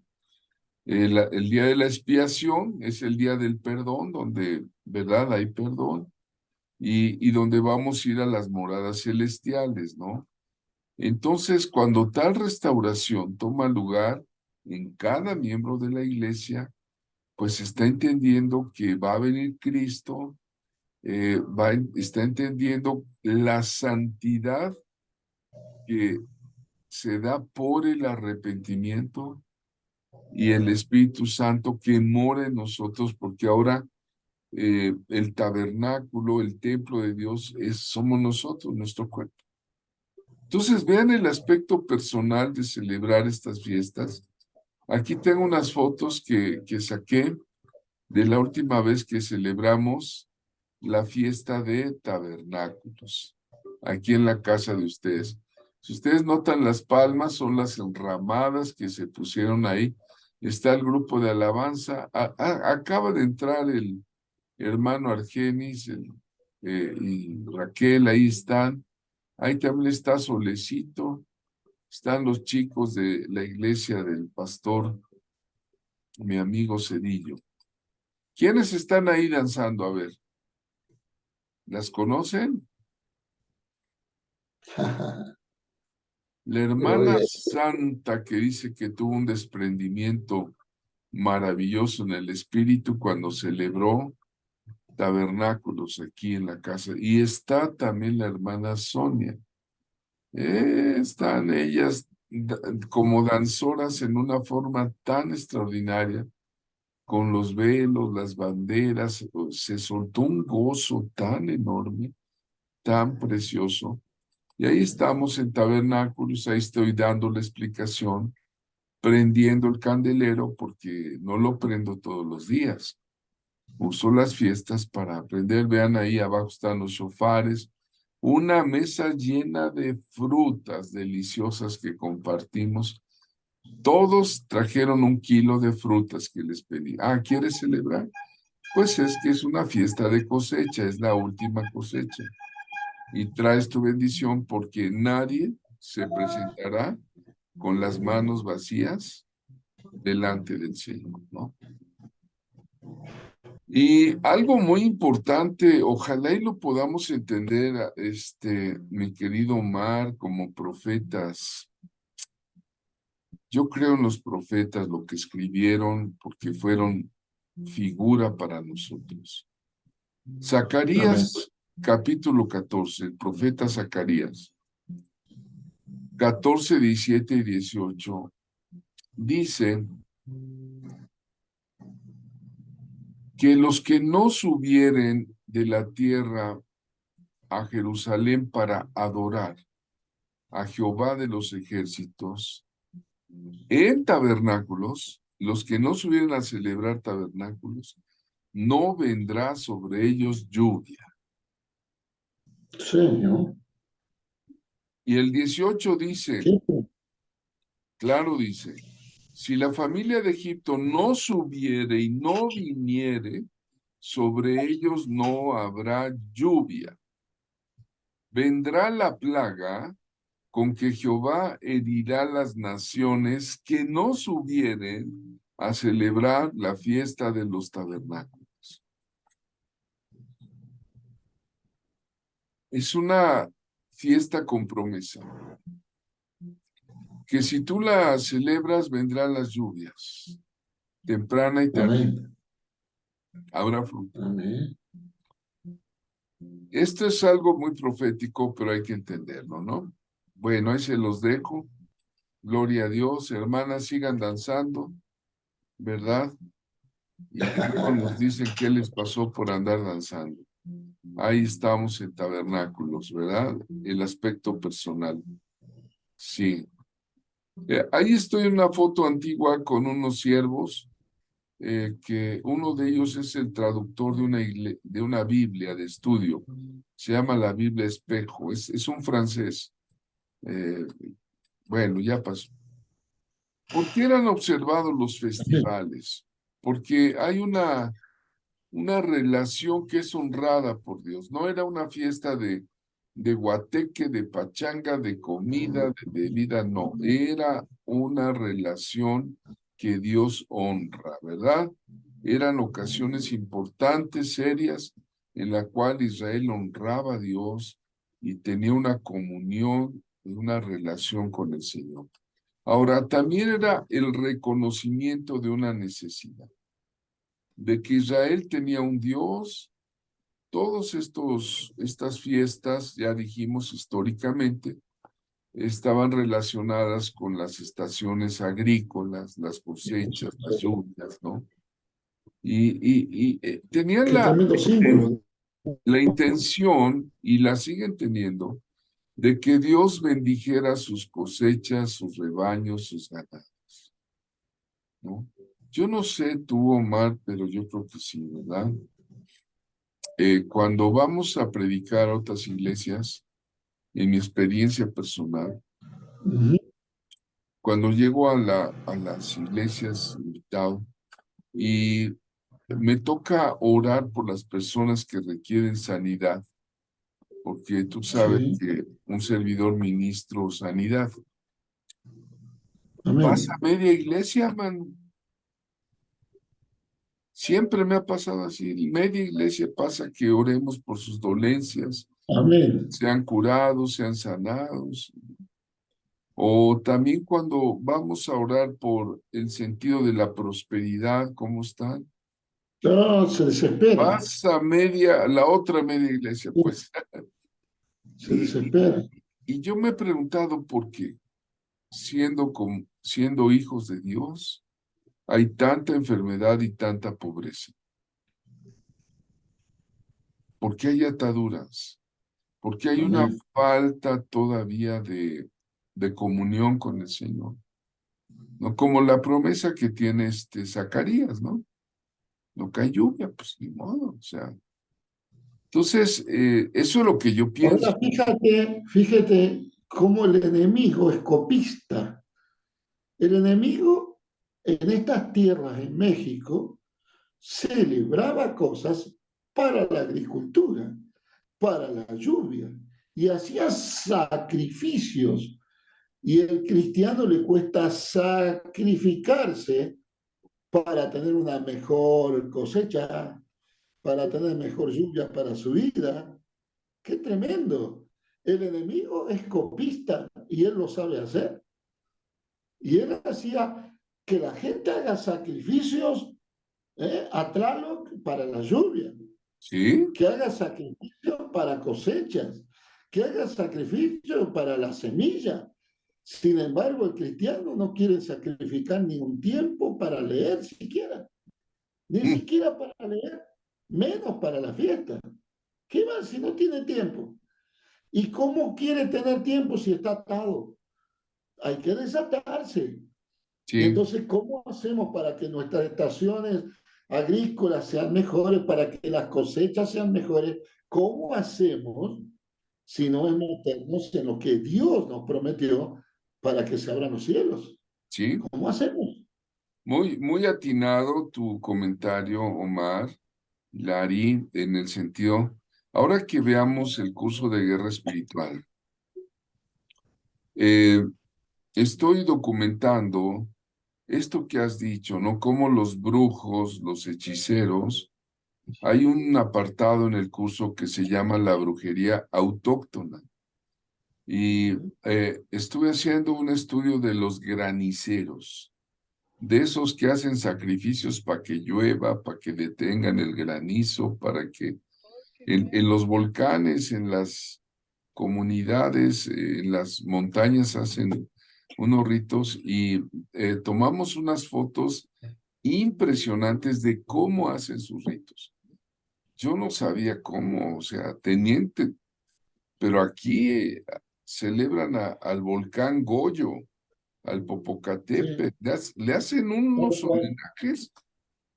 El día de la expiación es el día del perdón, donde, ¿verdad? Hay perdón y donde vamos a ir a las moradas celestiales, ¿no? Entonces, cuando tal restauración toma lugar en cada miembro de la iglesia, pues está entendiendo que va a venir Cristo, está entendiendo la santidad que se da por el arrepentimiento y el Espíritu Santo que mora en nosotros, porque ahora el tabernáculo, el templo de Dios, somos nosotros, nuestro cuerpo. Entonces, vean el aspecto personal de celebrar estas fiestas. Aquí tengo unas fotos que saqué de la última vez que celebramos la fiesta de tabernáculos, aquí en la casa de ustedes. Si ustedes notan las palmas, son las enramadas que se pusieron ahí. Está el grupo de alabanza. Acaba de entrar el hermano Argenis y Raquel, ahí están. Ahí también está Solecito. Están los chicos de la iglesia del pastor, mi amigo Cedillo. ¿Quiénes están ahí danzando? A ver, ¿las conocen? La hermana
Gloria a
Santa que dice que tuvo un desprendimiento maravilloso en el espíritu cuando celebró tabernáculos aquí en la casa. Y está también la hermana Sonia. Están ellas como danzoras en una forma tan extraordinaria, con los velos, las banderas, se soltó un gozo tan enorme, tan precioso. Y ahí estamos en tabernáculos, ahí estoy dando la explicación, prendiendo el candelero, porque no lo prendo todos los días. Uso las fiestas para aprender. Vean ahí abajo están los shofares. Una mesa llena de frutas deliciosas que compartimos. Todos trajeron 1 kilo de frutas que les pedí. ¿Quieres celebrar? Pues es que es una fiesta de cosecha, es la última cosecha. Y traes tu bendición porque nadie se presentará con las manos vacías delante del Señor, ¿no? Y algo muy importante, ojalá y lo podamos entender, mi querido Omar, como profetas. Yo creo en los profetas, lo que escribieron, porque fueron figura para nosotros.
Amén.
Zacarías, capítulo 14, el profeta Zacarías, 14, 17 y 18, dice que los que no subieren de la tierra a Jerusalén para adorar a Jehová de los ejércitos en tabernáculos, los que no subieren a celebrar tabernáculos, no vendrá sobre ellos lluvia.
Señor.
Y el 18 dice,
¿Qué?
claro dice, si la familia de Egipto no subiere y no viniere, sobre ellos no habrá lluvia. Vendrá la plaga con que Jehová herirá las naciones que no subieren a celebrar la fiesta de los tabernáculos. Es una fiesta con promesa, que si tú la celebras vendrán las lluvias, temprana y tardía,
Amén.
habrá fruto.
Amén.
Esto es algo muy profético, pero hay que entenderlo, ¿no? Bueno, ahí se los dejo. Gloria a Dios, hermanas, sigan danzando, ¿verdad? Y luego nos dicen qué les pasó por andar danzando. Ahí estamos en tabernáculos, ¿verdad? El aspecto personal. Sí. Ahí estoy en una foto antigua con unos siervos, que uno de ellos es el traductor de una Biblia de estudio. Se llama la Biblia Espejo. Es un francés. Eh, bueno, ya pasó. ¿Por qué eran observados los festivales? Porque hay una relación que es honrada por Dios. No era una fiesta de guateque, de pachanga, de comida, de bebida, no. Era una relación que Dios honra, ¿verdad? Eran ocasiones importantes, serias, en la cual Israel honraba a Dios y tenía una comunión y una relación con el Señor. Ahora, también era el reconocimiento de una necesidad, de que Israel tenía un Dios. Todos estas fiestas, ya dijimos históricamente, estaban relacionadas con las estaciones agrícolas, las cosechas, las lluvias, ¿no? Y tenían
Qué tremendo símbolo.
la intención, y la siguen teniendo, de que Dios bendijera sus cosechas, sus rebaños, sus ganados, ¿no? Yo no sé tú, Omar, pero yo creo que sí, ¿verdad? Cuando vamos a predicar a otras iglesias, en mi experiencia personal,
Ujú.
cuando llego a las iglesias invitado y me toca orar por las personas que requieren sanidad, porque tú sabes
Sí.
que un servidor ministro sanidad. Pasa
Amén.
media iglesia, mano. Siempre me ha pasado así. Media iglesia pasa que oremos por sus dolencias,
Amén.
sean curados, sean sanados. O también cuando vamos a orar por el sentido de la prosperidad, ¿cómo están?
No, se desespera.
Pasa la otra media iglesia, pues.
Se
Y,
desespera.
y yo me he preguntado por qué, siendo hijos de Dios, hay tanta enfermedad y tanta pobreza. ¿Por qué hay ataduras? ¿Por qué hay una
Amén.
falta todavía de comunión con el Señor? ¿No? Como la promesa que tiene Zacarías, ¿no? No cae lluvia, pues ni modo, o sea. Entonces, eso es lo que yo pienso.
Ahora fíjate cómo el enemigo es copista. El enemigo en estas tierras, en México, celebraba cosas para la agricultura, para la lluvia, y hacía sacrificios. Y al cristiano le cuesta sacrificarse para tener una mejor cosecha, para tener mejor lluvia para su vida. ¡Qué tremendo! El enemigo es copista y él lo sabe hacer. Y él hacía que la gente haga sacrificios a Tlaloc para la lluvia,
¿Sí?
que haga sacrificios para cosechas, que haga sacrificios para la semilla. Sin embargo, el cristiano no quiere sacrificar ni un tiempo para leer siquiera, ni
Mm,
siquiera para leer, menos para la fiesta. ¿Qué va si no tiene tiempo? ¿Y cómo quiere tener tiempo si está atado? Hay que desatarse. Y
sí,
entonces, ¿cómo hacemos para que nuestras estaciones agrícolas sean mejores, para que las cosechas sean mejores? ¿Cómo hacemos si no es meternos en lo que Dios nos prometió para que se abran los cielos?
sí.
¿Cómo hacemos?
Muy, muy atinado tu comentario, Omar, Lari, en el sentido, ahora que veamos el curso de guerra espiritual, eh, estoy documentando esto que has dicho, ¿no? Cómo los brujos, los hechiceros, hay un apartado en el curso que se llama la brujería autóctona. Y estuve haciendo un estudio de los graniceros, de esos que hacen sacrificios para que llueva, para que detengan el granizo, para que en los volcanes, en las comunidades, en las montañas hacen unos ritos y tomamos unas fotos impresionantes de cómo hacen sus ritos. Yo no sabía cómo, o sea, teniente, pero aquí celebran al volcán Goyo, al
Sí,
Popocatépetl, le hacen unos
tal cual,
homenajes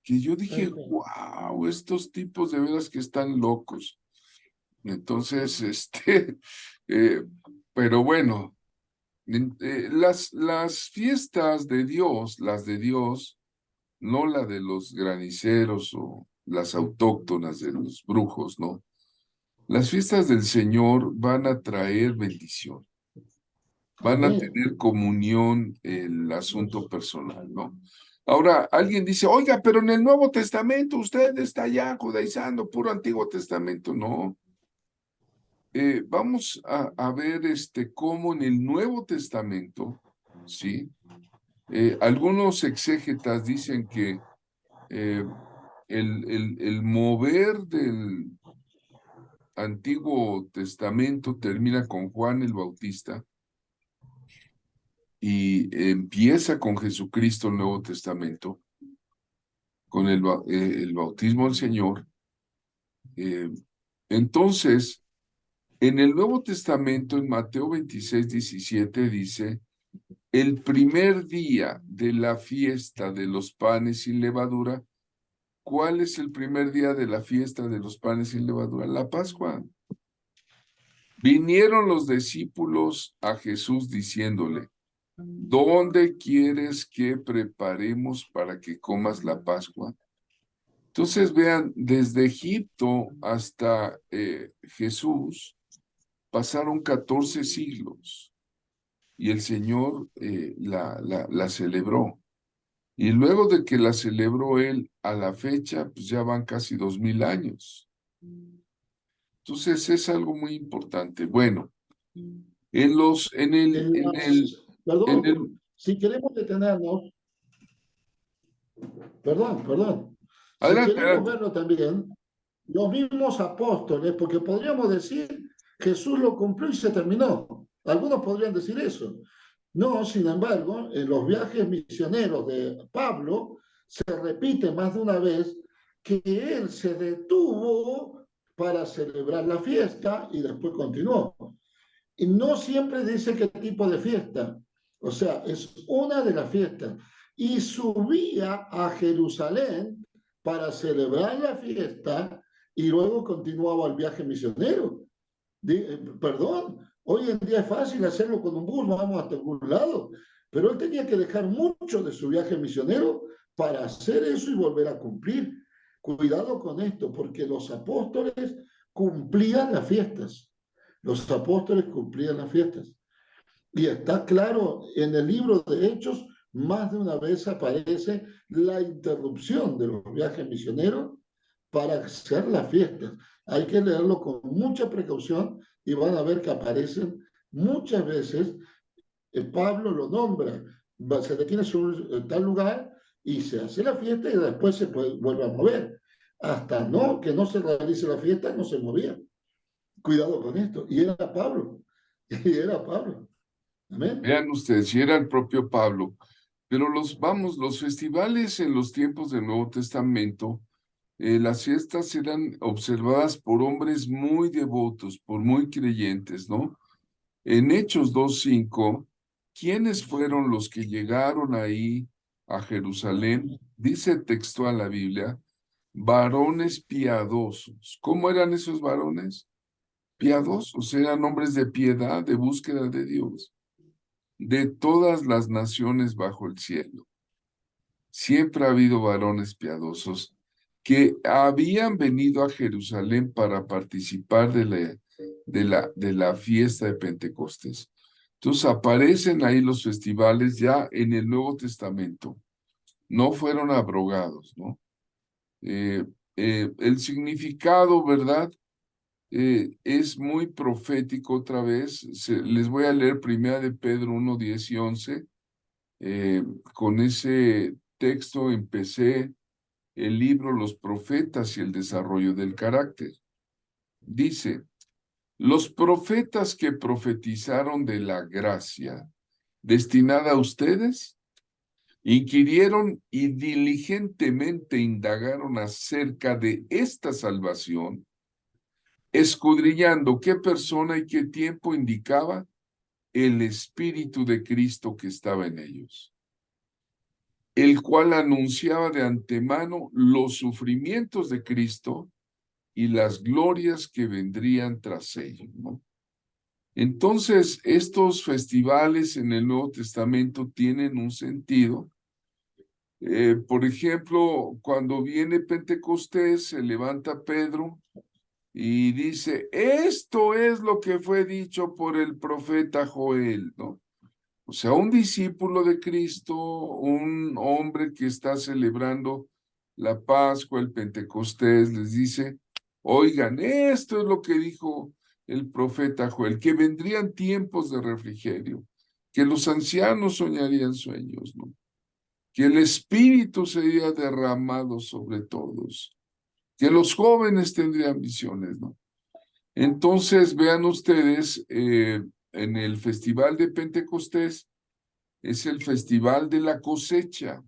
que yo dije,
tal cual.
wow, estos tipos de veras que están locos. Entonces, eh, pero bueno, las fiestas de Dios, las de Dios, no la de los graniceros o las autóctonas de los brujos, ¿no? Las fiestas del Señor van a traer bendición, van a
Amén.
tener comunión el asunto personal, ¿no? Ahora, alguien dice, oiga, pero en el Nuevo Testamento usted está ya judaizando, puro Antiguo Testamento. No, vamos a ver cómo en el Nuevo Testamento, ¿sí? Algunos exégetas dicen que el mover del Antiguo Testamento termina con Juan el Bautista y empieza con Jesucristo el Nuevo Testamento, con el bautismo del Señor. Eh, entonces, en el Nuevo Testamento, en Mateo 26:17, dice, el primer día de la fiesta de los panes sin levadura. ¿Cuál es el primer día de la fiesta de los panes sin levadura? La Pascua. Vinieron los discípulos a Jesús diciéndole, ¿dónde quieres que preparemos para que comas la Pascua? Entonces vean, desde Egipto hasta Jesús pasaron 14 siglos y el Señor la celebró. Y luego de que la celebró él a la fecha, pues ya van casi 2000 años. Entonces es algo muy importante. Bueno,
En las,
en
perdón,
el,
si queremos detenernos, perdón, si
adelante,
queremos
adelante.
verlo también, los mismos apóstoles, porque podríamos decir Jesús lo cumplió y se terminó. Algunos podrían decir eso. No, sin embargo, en los viajes misioneros de Pablo se repite más de una vez que él se detuvo para celebrar la fiesta y después continuó. Y no siempre dice qué tipo de fiesta. O sea, es una de las fiestas. Y subía a Jerusalén para celebrar la fiesta y luego continuaba el viaje misionero. Perdón, hoy en día es fácil hacerlo con un bus, vamos hasta algún lado, pero él tenía que dejar mucho de su viaje misionero para hacer eso y volver a cumplir. Cuidado con esto, porque los apóstoles cumplían las fiestas. Los apóstoles cumplían las fiestas. Y está claro, en el libro de Hechos, más de una vez aparece la interrupción de los viajes misioneros para hacer las fiestas. Hay que leerlo con mucha precaución y van a ver que aparecen muchas veces. Pablo lo nombra, se detiene en tal lugar y se hace la fiesta y después se vuelve a mover. Hasta no, que no se realice la fiesta, no se movía. Cuidado con esto. Y era Pablo. Y era Pablo. Amén.
Vean ustedes, si era el propio Pablo, pero los festivales en los tiempos del Nuevo Testamento, las fiestas eran observadas por hombres muy devotos, por muy creyentes, ¿no? En Hechos 2:5, ¿quiénes fueron los que llegaron ahí a Jerusalén? Dice textual la Biblia, varones piadosos. ¿Cómo eran esos varones? Piadosos, eran hombres de piedad, de búsqueda de Dios, de todas las naciones bajo el cielo. Siempre ha habido varones piadosos que habían venido a Jerusalén para participar de la fiesta de Pentecostés. Entonces aparecen ahí los festivales ya en el Nuevo Testamento. No fueron abrogados, ¿no? El significado, ¿verdad? Es muy profético otra vez. Les voy a leer primera de Pedro 1, 10 y 11. Con ese texto empecé el libro Los Profetas y el Desarrollo del Carácter. Dice, los profetas que profetizaron de la gracia destinada a ustedes, inquirieron y diligentemente indagaron acerca de esta salvación, escudriñando qué persona y qué tiempo indicaba el Espíritu de Cristo que estaba en ellos, el cual anunciaba de antemano los sufrimientos de Cristo y las glorias que vendrían tras ello, ¿no? Entonces, estos festivales en el Nuevo Testamento tienen un sentido. Por ejemplo, cuando viene Pentecostés, se levanta Pedro y dice, esto es lo que fue dicho por el profeta Joel, ¿no? O sea, un discípulo de Cristo, un hombre que está celebrando la Pascua, el Pentecostés, les dice, oigan, esto es lo que dijo el profeta Joel, que vendrían tiempos de refrigerio, que los ancianos soñarían sueños, ¿no? Que el Espíritu sería derramado sobre todos, que los jóvenes tendrían visiones, ¿no? Entonces, vean ustedes, en el Festival de Pentecostés, es el Festival de la Cosecha.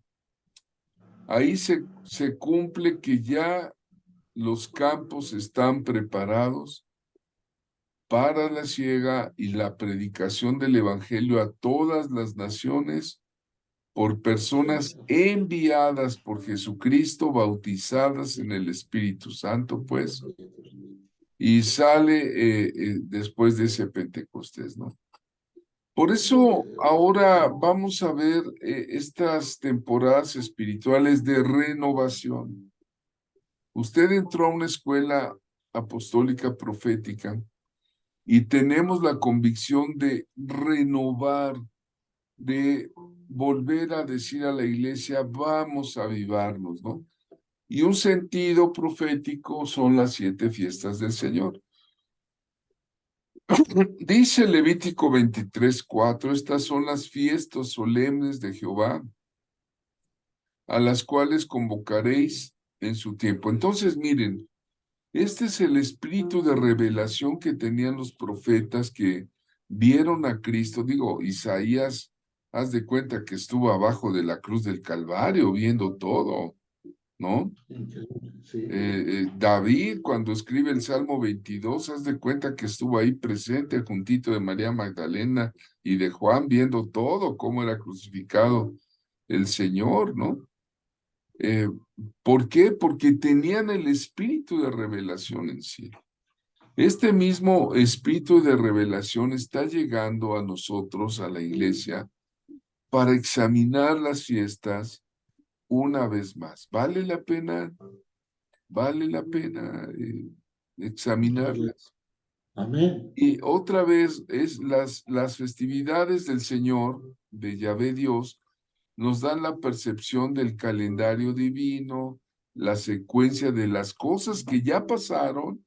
Ahí se cumple que ya los campos están preparados para la siega y la predicación del Evangelio a todas las naciones por personas enviadas por Jesucristo, bautizadas en el Espíritu Santo, pues, y sale después de ese Pentecostés, ¿no? Por eso ahora vamos a ver estas temporadas espirituales de renovación. Usted entró a una escuela apostólica profética y tenemos la convicción de renovar, de volver a decir a la iglesia, vamos a avivarnos, ¿no? Y un sentido profético son las 7 fiestas del Señor. Dice Levítico 23:4, estas son las fiestas solemnes de Jehová, a las cuales convocaréis en su tiempo. Entonces, miren, este es el espíritu de revelación que tenían los profetas que vieron a Cristo. Digo, Isaías, haz de cuenta que estuvo abajo de la cruz del Calvario viendo todo, ¿no?
Sí.
David, cuando escribe el Salmo 22, haz de cuenta que estuvo ahí presente juntito de María Magdalena y de Juan viendo todo, cómo era crucificado el Señor, ¿no? ¿Por qué? Porque tenían el espíritu de revelación en sí. Este mismo espíritu de revelación está llegando a nosotros, a la iglesia, para examinar las fiestas una vez más. ¿Vale la pena vale la pena examinarlas.
Amén.
Y otra vez es las festividades del Señor, de Yahvé Dios, nos dan la percepción del calendario divino, la secuencia de las cosas que ya pasaron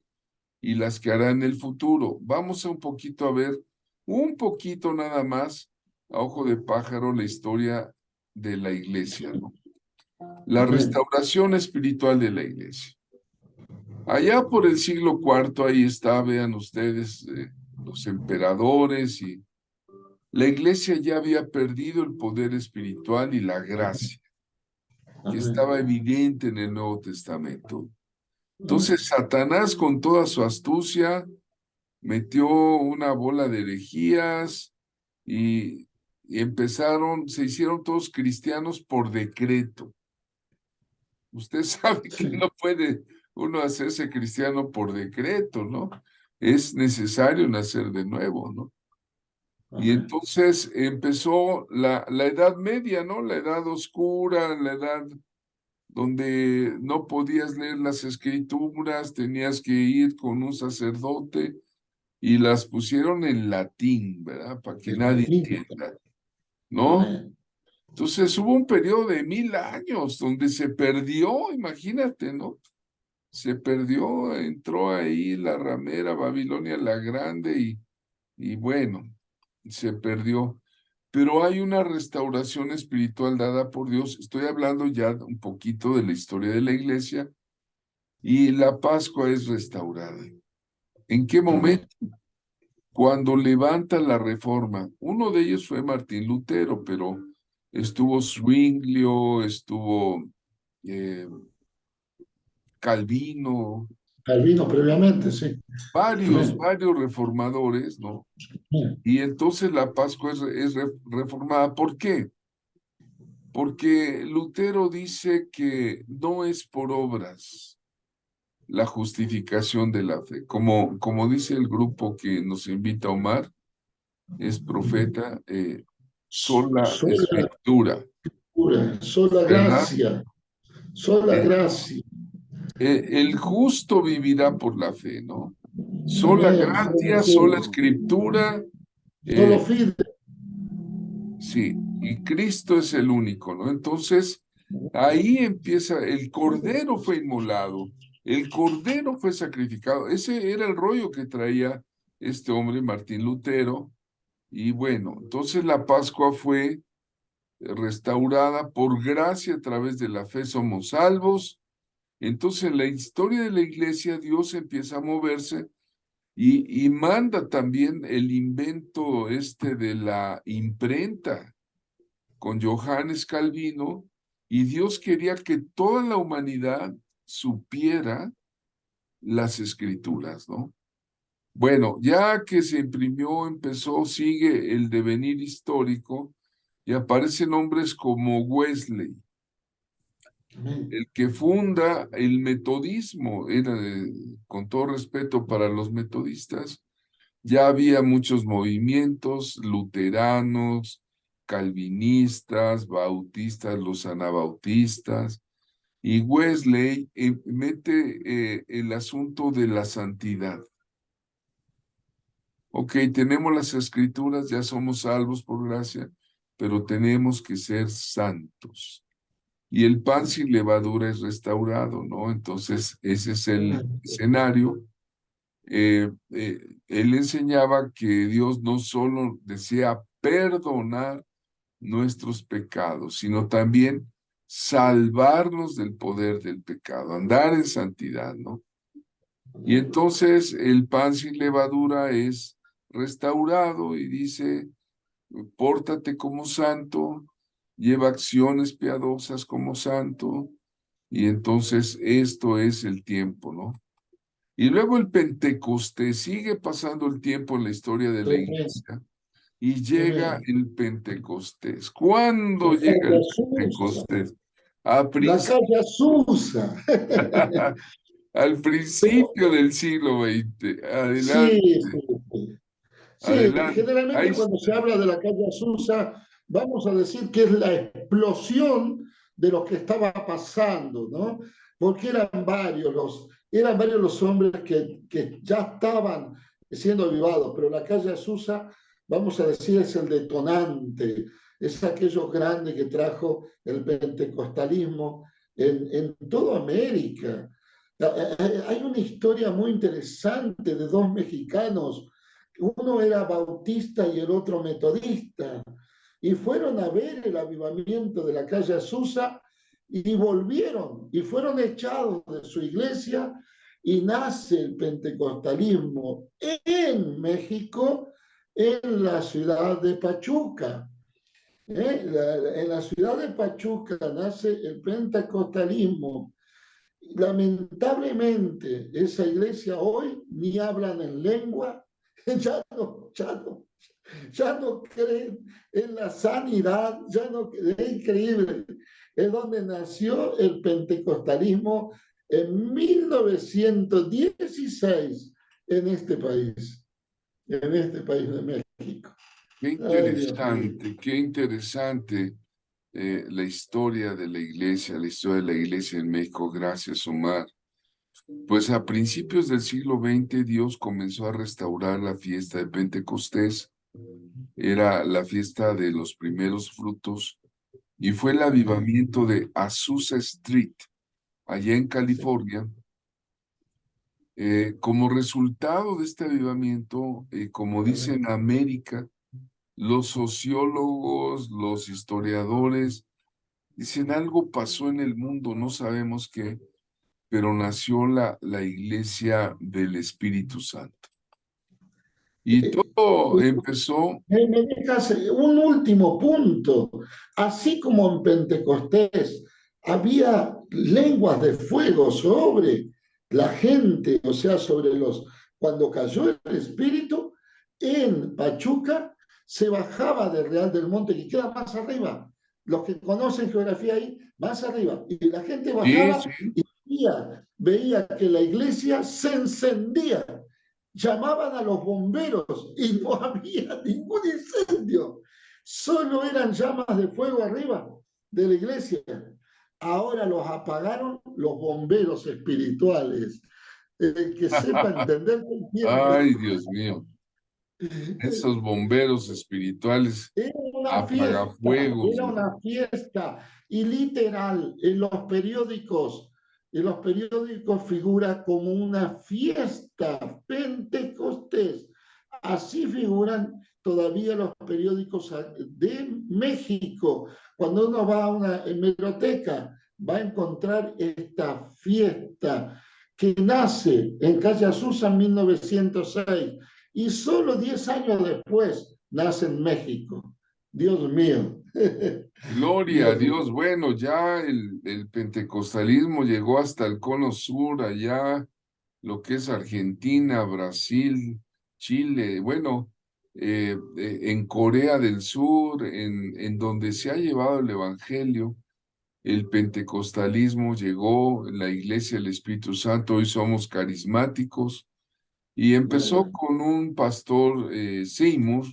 y las que hará en el futuro. Vamos un poquito a ver, un poquito nada más, a ojo de pájaro, la historia de la iglesia, ¿no? La
Amén.
restauración espiritual de la iglesia. Allá por el siglo IV, ahí está, vean ustedes, los emperadores, y la iglesia ya había perdido el poder espiritual y la gracia, que
Amén.
estaba evidente en el Nuevo Testamento. Entonces, Satanás, con toda su astucia, metió una bola de herejías y se hicieron todos cristianos por decreto. Usted sabe que
Sí.
no puede uno hacerse cristiano por decreto, ¿no? Es necesario nacer de nuevo, ¿no? Y
Amén.
entonces empezó la Edad Media, ¿no? La Edad Oscura, la edad donde no podías leer las escrituras, tenías que ir con un sacerdote y las pusieron en latín, ¿verdad? Para que
El
nadie
latín.
entienda, ¿no?
Amén.
Entonces hubo un periodo de 1000 años donde se perdió, imagínate, ¿no? Se perdió, entró ahí la ramera Babilonia la Grande y bueno, se perdió. Pero hay una restauración espiritual dada por Dios. Estoy hablando ya un poquito de la historia de la iglesia y la Pascua es restaurada. ¿En qué momento? Cuando levanta la reforma. Uno de ellos fue Martín Lutero, pero estuvo Zwinglio, estuvo Calvino,
Calvino previamente, sí.
varios
Amén.
reformadores, ¿no?
Amén.
Y entonces la Pascua es reformada. ¿Por qué? Porque Lutero dice que no es por obras la justificación de la fe. Como dice el grupo que nos invita Omar, es profeta, sola
Sola
escritura,
pura, sola
¿verdad?
gracia, sola
Eh,
gracia.
el justo vivirá por la fe, ¿no? Sola
Amén. Solo
gracia, sola
fe.
escritura,
Solo
eh,
fide.
sí, y Cristo es el único, ¿no? Entonces, ahí empieza, el cordero fue inmolado, el cordero fue sacrificado. Ese era el rollo que traía este hombre, Martín Lutero. Y bueno, entonces la Pascua fue restaurada por gracia a través de la fe somos salvos. Entonces, en la historia de la iglesia, Dios empieza a moverse y manda también el invento de la imprenta con Johannes Calvino, y Dios quería que toda la humanidad supiera las escrituras, ¿no? Bueno, ya que se imprimió, sigue el devenir histórico y aparecen nombres como Wesley,
Amén.
el que funda el metodismo, con todo respeto para los metodistas, ya había muchos movimientos luteranos, calvinistas, bautistas, los anabautistas, y Wesley mete el asunto de la santidad. Ok, tenemos las escrituras, ya somos salvos por gracia, pero tenemos que ser santos. Y el pan sin levadura es restaurado, ¿no? Entonces, ese es el escenario. Él enseñaba que Dios no solo desea perdonar nuestros pecados, sino también salvarnos del poder del pecado, andar en santidad, ¿no? Y entonces el pan sin levadura es restaurado y dice, pórtate como santo, lleva acciones piadosas como santo, y entonces esto es el tiempo, ¿no? Y luego el Pentecostés, sigue pasando el tiempo en la historia de la
Amén.
iglesia y llega
Amén.
el Pentecostés. ¿Cuándo
La
llega
calle
el
Azusa.
Pentecostés? A
La
principio,
calle Azusa.
al principio del siglo XX.
Sí,
Adelante,
sí, sí. Sí,
adelante. Ahí
generalmente cuando se
está.
habla de la calle Azusa, vamos a decir que es la explosión de lo que estaba pasando, ¿no? porque eran varios los hombres que ya estaban siendo avivados, pero la calle Azusa, vamos a decir, es el detonante, es aquello grande que trajo el pentecostalismo en toda América. Hay una historia muy interesante de dos mexicanos, uno era bautista y el otro metodista, y fueron a ver el avivamiento de la calle Azusa y volvieron y fueron echados de su iglesia y nace el pentecostalismo en México, en la ciudad de Pachuca. En la ciudad de Pachuca nace el pentecostalismo. Lamentablemente, esa iglesia hoy ni hablan en lengua, ya no creen en la sanidad, ya no, es increíble. Es donde nació el pentecostalismo en 1916 en este país de México.
Qué interesante la historia de la iglesia en México. Gracias, Omar. Pues a principios del siglo XX Dios comenzó a restaurar la fiesta de Pentecostés. Era la fiesta de los primeros frutos y fue el avivamiento de Azusa Street, allá en California. Como resultado de este avivamiento, como dicen América, los sociólogos, los historiadores, dicen algo pasó en el mundo, no sabemos qué, pero nació la iglesia del Espíritu Santo. Y todo empezó.
Me dejas un último punto. Así como en Pentecostés había lenguas de fuego sobre la gente, o sea, cuando cayó el Espíritu, en Pachuca se bajaba del Real del Monte, que queda más arriba. Los que conocen geografía ahí, más arriba. Y la gente bajaba y veía que la iglesia se encendía. Llamaban a los bomberos y no había ningún incendio. Solo eran llamas de fuego arriba de la iglesia. Ahora los apagaron los bomberos espirituales. El que sepa entender,
Ay, Dios mío. Esos bomberos espirituales apagafuegos.
Era una fiesta. Y literal, en los periódicos figura como una fiesta Pentecostés. Así figuran todavía los periódicos de México. Cuando uno va a una hemeroteca, va a encontrar esta fiesta que nace en Calle Azusa en 1906 y solo 10 años después nace en México. Dios mío.
Gloria a Dios. Bueno, ya el pentecostalismo llegó hasta el cono sur, allá lo que es Argentina, Brasil, Chile, bueno, en Corea del Sur, en donde se ha llevado el evangelio, el pentecostalismo llegó, la iglesia del Espíritu Santo, hoy somos carismáticos, y empezó con un pastor, Seymour.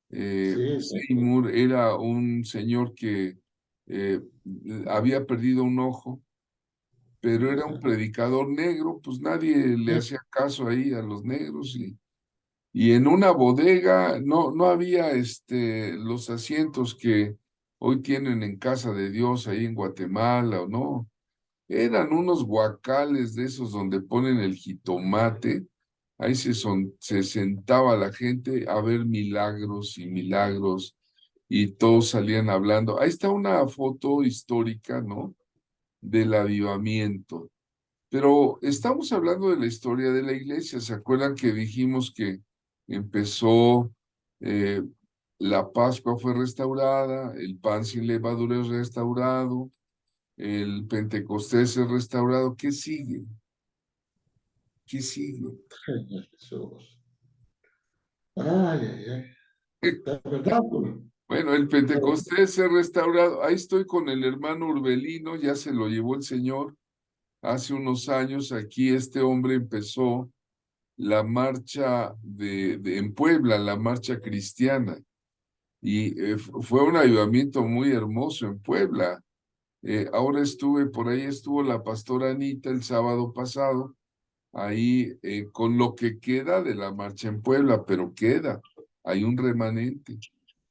Seymour era un señor que había perdido un ojo, pero era un predicador negro, pues nadie le hacía caso ahí a los negros y en una bodega no había los asientos que hoy tienen en Casa de Dios ahí en Guatemala o no, eran unos guacales de esos donde ponen el jitomate. Ahí se sentaba la gente a ver milagros y milagros y todos salían hablando. Ahí está una foto histórica, ¿no? Del avivamiento. Pero estamos hablando de la historia de la iglesia. ¿Se acuerdan que dijimos que empezó, la Pascua fue restaurada, el pan sin levadura es restaurado, el Pentecostés es restaurado? ¿Qué sigue? ¿Qué sigue?
Jesús. Ay, ay, ay. ¿La verdad?
Bueno, el Pentecostés es restaurado. Ahí estoy con el hermano Urbelino, ya se lo llevó el Señor. Hace unos años aquí este hombre empezó la marcha en Puebla, la marcha cristiana. Y fue un avivamiento muy hermoso en Puebla. Ahora por ahí estuvo la pastora Anita el sábado pasado, ahí con lo que queda de la marcha en Puebla, pero hay un remanente.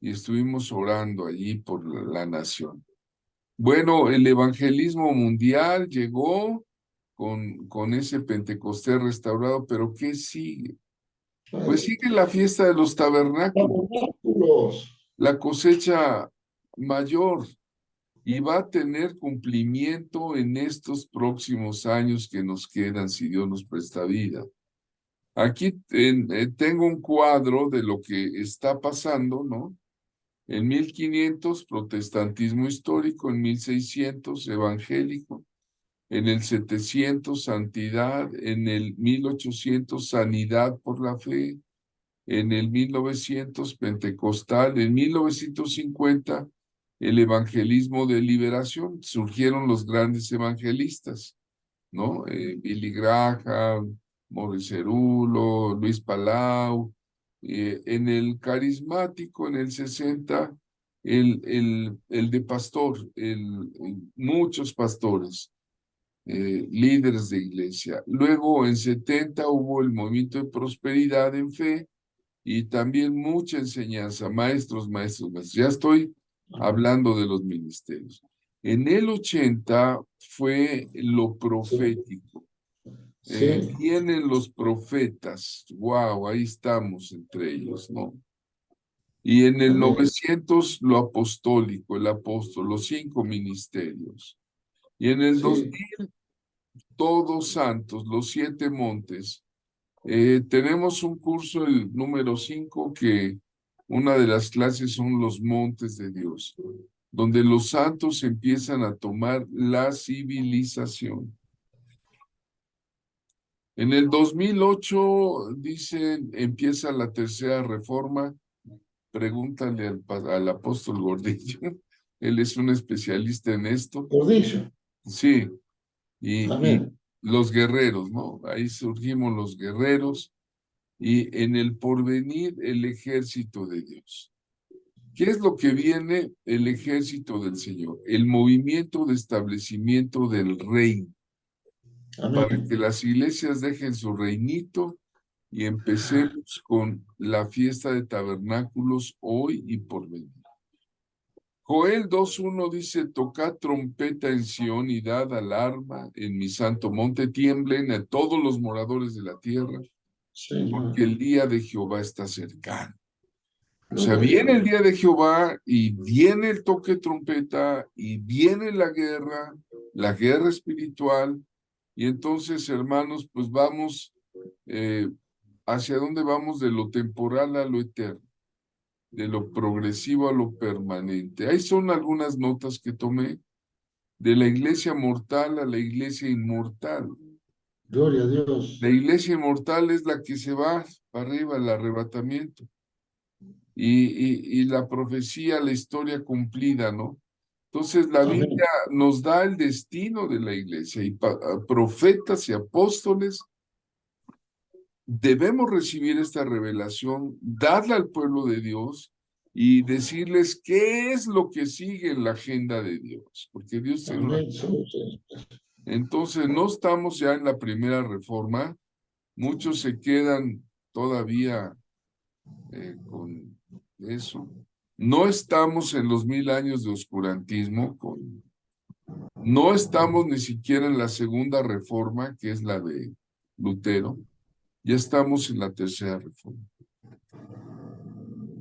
Y estuvimos orando allí por la nación. Bueno, el evangelismo mundial llegó con ese Pentecostés restaurado, pero ¿qué sigue? Pues sigue la fiesta de los tabernáculos,
Tabernáculos.
la cosecha mayor, y va a tener cumplimiento en estos próximos años que nos quedan, si Dios nos presta vida. Aquí tengo un cuadro de lo que está pasando, ¿no? En 1500, protestantismo histórico; en 1600, evangélico; en el 700, santidad; en el 1800, sanidad por la fe; en el 1900, pentecostal; en 1950, el evangelismo de liberación. Surgieron los grandes evangelistas, ¿no? Billy Graham, Morris Cerulo, Luis Palau. En el carismático, en el 60, el de pastor, muchos pastores, líderes de iglesia. Luego en 70 hubo el movimiento de prosperidad en fe, y también mucha enseñanza, maestros. Ya estoy hablando de los ministerios. En el 80 fue lo profético.
Sí,
Vienen los profetas. Wow, ahí estamos entre ellos, ¿no? Y en el
amén.
900 lo apostólico, el apóstol, los 5 ministerios. Y en el
Sí,
2000, todos santos, los 7 montes. Tenemos un curso, el número 5, que una de las clases son los montes de Dios, donde los santos empiezan a tomar la civilización. En el 2008, dicen, empieza la tercera reforma. Pregúntale al apóstol Gordillo. Él es un especialista en esto.
Gordillo.
Sí, y
Amén.
los guerreros, ¿no? Ahí surgimos los guerreros, y en el porvenir, el ejército de Dios. ¿Qué es lo que viene? El ejército del Señor, el movimiento de establecimiento del reino, para que
Amén.
las iglesias dejen su reinito y empecemos con la fiesta de tabernáculos hoy y por venir. Joel 2:1 dice: tocad trompeta en Sión y dad alarma en mi santo monte; tiemblen a todos los moradores de la tierra,
Señor.
porque el día de Jehová está cercano. O sea,
Gloria a
viene el
Dios.
día de Jehová, y viene el toque de trompeta, y viene la guerra espiritual. Y entonces, hermanos, pues vamos, ¿hacia dónde vamos? De lo temporal a lo eterno, de lo progresivo a lo permanente. Ahí son algunas notas que tomé: de la iglesia mortal a la iglesia inmortal.
Gloria a Dios.
La iglesia inmortal es la que se va para arriba, el arrebatamiento. Y la profecía, la historia cumplida, ¿no? Entonces la
Amén.
Biblia nos da el destino de la iglesia, y profetas y apóstoles debemos recibir esta revelación, darla al pueblo de Dios y decirles qué es lo que sigue en la agenda de Dios, porque Dios tiene una...
Amén.
Entonces no estamos ya en la primera reforma. Muchos se quedan todavía con eso. No estamos en los 1000 años de oscurantismo, no estamos ni siquiera en la segunda reforma, que es la de Lutero. Ya estamos en la tercera reforma.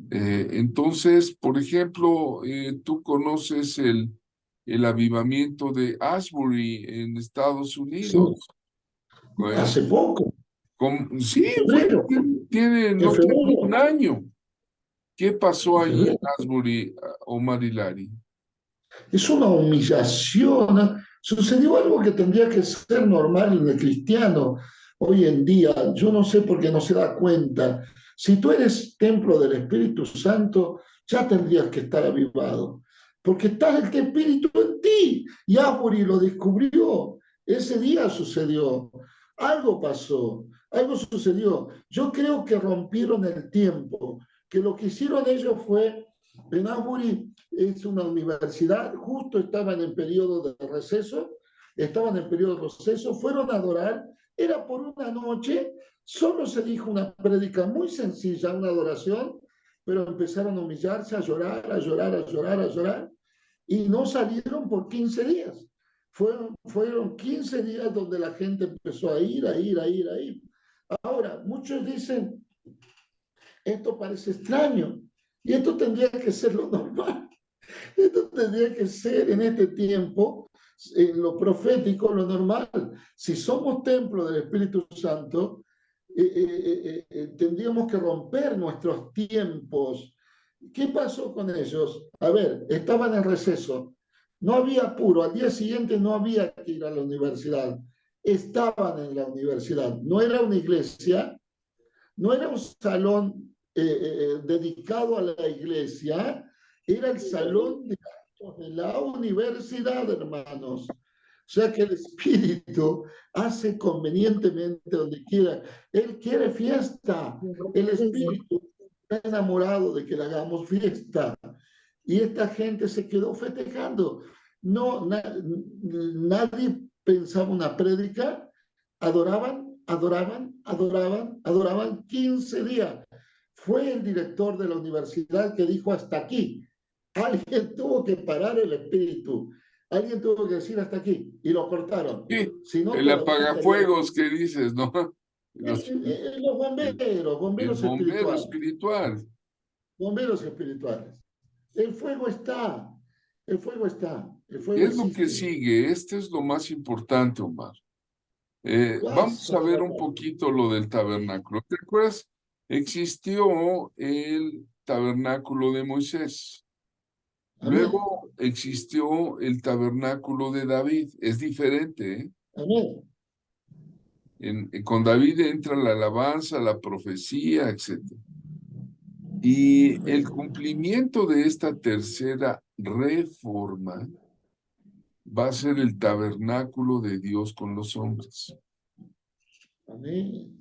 Entonces, por ejemplo, tú conoces el avivamiento de Asbury en Estados
Sí.
Unidos.
Hace poco,
Sí,
en febrero.
no
En
tiene
febrero.
un año. ¿Qué pasó
En
ahí en
febrero.
Asbury, Omar Hilari?
Es una humillación. Sucedió algo que tendría que ser normal en el cristiano hoy en día. Yo no sé por qué no se da cuenta. Si tú eres templo del Espíritu Santo, ya tendrías que estar avivado, porque está el Espíritu en ti. Y Áfori lo descubrió. Ese día sucedió. Algo pasó, algo sucedió. Yo creo que rompieron el tiempo, que lo que hicieron ellos fue En Asbury es una universidad, justo estaban en periodo de receso, fueron a adorar, era por una noche, solo se dijo una prédica muy sencilla, una adoración, pero empezaron a humillarse, a llorar, a llorar, a llorar, a llorar, y no salieron por 15 días. Fueron 15 días donde la gente empezó a ir, a ir, a ir, a ir. Ahora, muchos dicen, esto parece extraño, y esto tendría que ser lo normal. Esto tendría que ser en este tiempo, lo profético, lo normal. Si somos templo del Espíritu Santo, tendríamos que romper nuestros tiempos. ¿Qué pasó con ellos? A ver, estaban en receso. No había apuro. Al día siguiente no había que ir a la universidad. Estaban en la universidad. No era una iglesia, no era un salón dedicado a la iglesia, era el salón de actos de la universidad, hermanos. O sea que el Espíritu hace convenientemente donde quiera. Él quiere fiesta. El Espíritu está enamorado de que le hagamos fiesta. Y esta gente se quedó festejando. No, nadie pensaba una prédica, adoraban, adoraban, adoraban, adoraban 15 días. Fue el director de la universidad que dijo hasta aquí. Alguien tuvo que parar el espíritu. Alguien tuvo que decir hasta aquí y lo cortaron.
Sí,
Si no,
el
todavía
apagafuegos que dices, ¿no? Los,
los bomberos,
el
bomberos
bombero
espirituales,
espiritual.
bomberos espirituales. El fuego está, el fuego está, el
¿Qué
fuego
es lo que
existe.
sigue? Este es lo más importante, Omar. Vamos a ver un poquito lo del tabernáculo. ¿Te acuerdas? Existió el tabernáculo de Moisés.
Amén,
Luego existió el tabernáculo de David. Es diferente, ¿eh?
amén.
Con David entra la alabanza, la profecía, etc. Y el cumplimiento de esta tercera reforma va a ser el tabernáculo de Dios con los hombres.
Amén.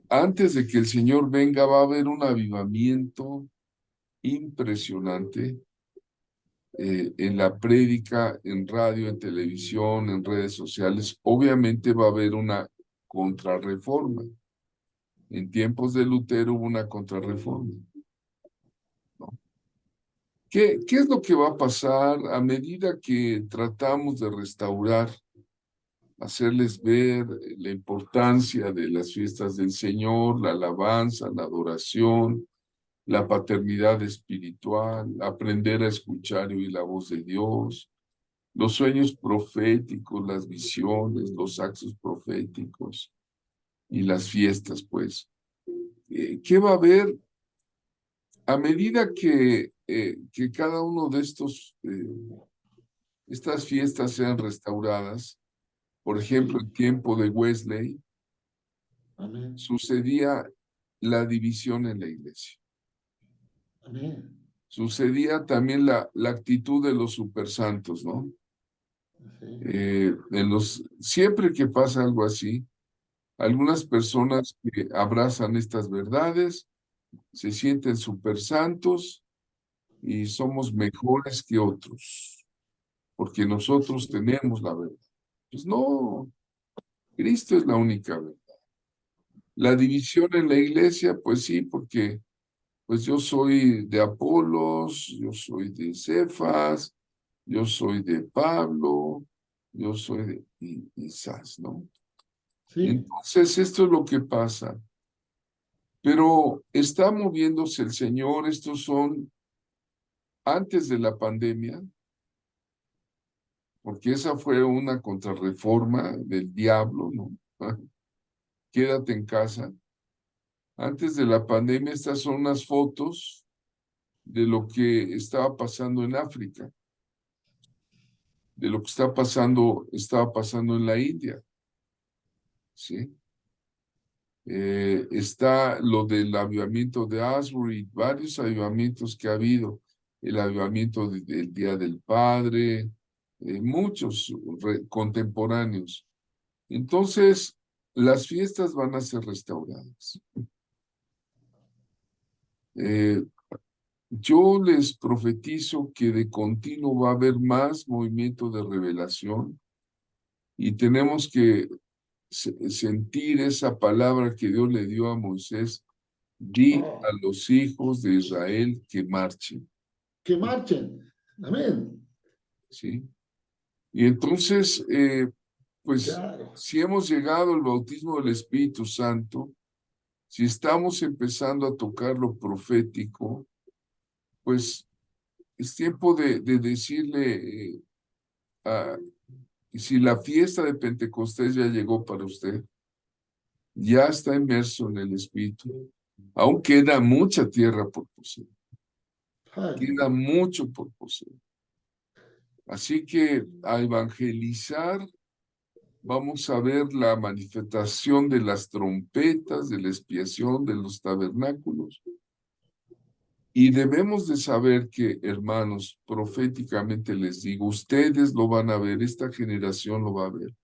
Antes de que el Señor venga, va a haber un avivamiento impresionante en la prédica, en radio, en televisión, en redes sociales. Obviamente va a haber una contrarreforma. En tiempos de Lutero hubo una contrarreforma, ¿no? ¿Qué es lo que va a pasar a medida que tratamos de restaurar, hacerles ver la importancia de las fiestas del Señor, la alabanza, la adoración, la paternidad espiritual, aprender a escuchar y oír la voz de Dios, los sueños proféticos, las visiones, los actos proféticos y las fiestas, pues? ¿Qué va a haber a medida que cada uno de estas fiestas sean restauradas? Por ejemplo,
Sí.
el tiempo de Wesley,
Amén,
sucedía la división en la iglesia.
amén.
Sucedía también la actitud de los supersantos, ¿no?
Sí.
Siempre que pasa algo así, algunas personas que abrazan estas verdades se sienten supersantos y somos mejores que otros, porque nosotros tenemos la verdad. Pues no, Cristo es la única verdad. La división en la iglesia, pues sí, porque pues yo soy de Apolos, yo soy de Cefas, yo soy de Pablo, yo soy de Isás, ¿no?
Sí.
Entonces, esto es lo que pasa. Pero está moviéndose el Señor, estos son antes de la pandemia, porque esa fue una contrarreforma del diablo, ¿no? Quédate en casa. Antes de la pandemia, estas son unas fotos de lo que estaba pasando en África, de lo que estaba pasando en la India, ¿sí? Está lo del avivamiento de Asbury, varios avivamientos que ha habido, el avivamiento del Día del Padre, muchos contemporáneos. Entonces, las fiestas van a ser restauradas. Yo les profetizo que de continuo va a haber más movimiento de revelación y tenemos que sentir esa palabra que Dios le dio a Moisés. Di a
Oh,
los hijos de Israel que marchen,
que marchen. Amén.
¿sí? Y entonces, pues,
Claro.
si hemos llegado al bautismo del Espíritu Santo, si estamos empezando a tocar lo profético, pues es tiempo de decirle, si la fiesta de Pentecostés ya llegó para usted, ya está inmerso en el Espíritu, aún queda mucha tierra por poseer, queda
Aleluya.
mucho por poseer. Así que a evangelizar, vamos a ver la manifestación de las trompetas, de la expiación, de los tabernáculos. Y debemos de saber que, hermanos, proféticamente les digo, ustedes lo van a ver, esta generación lo va a ver.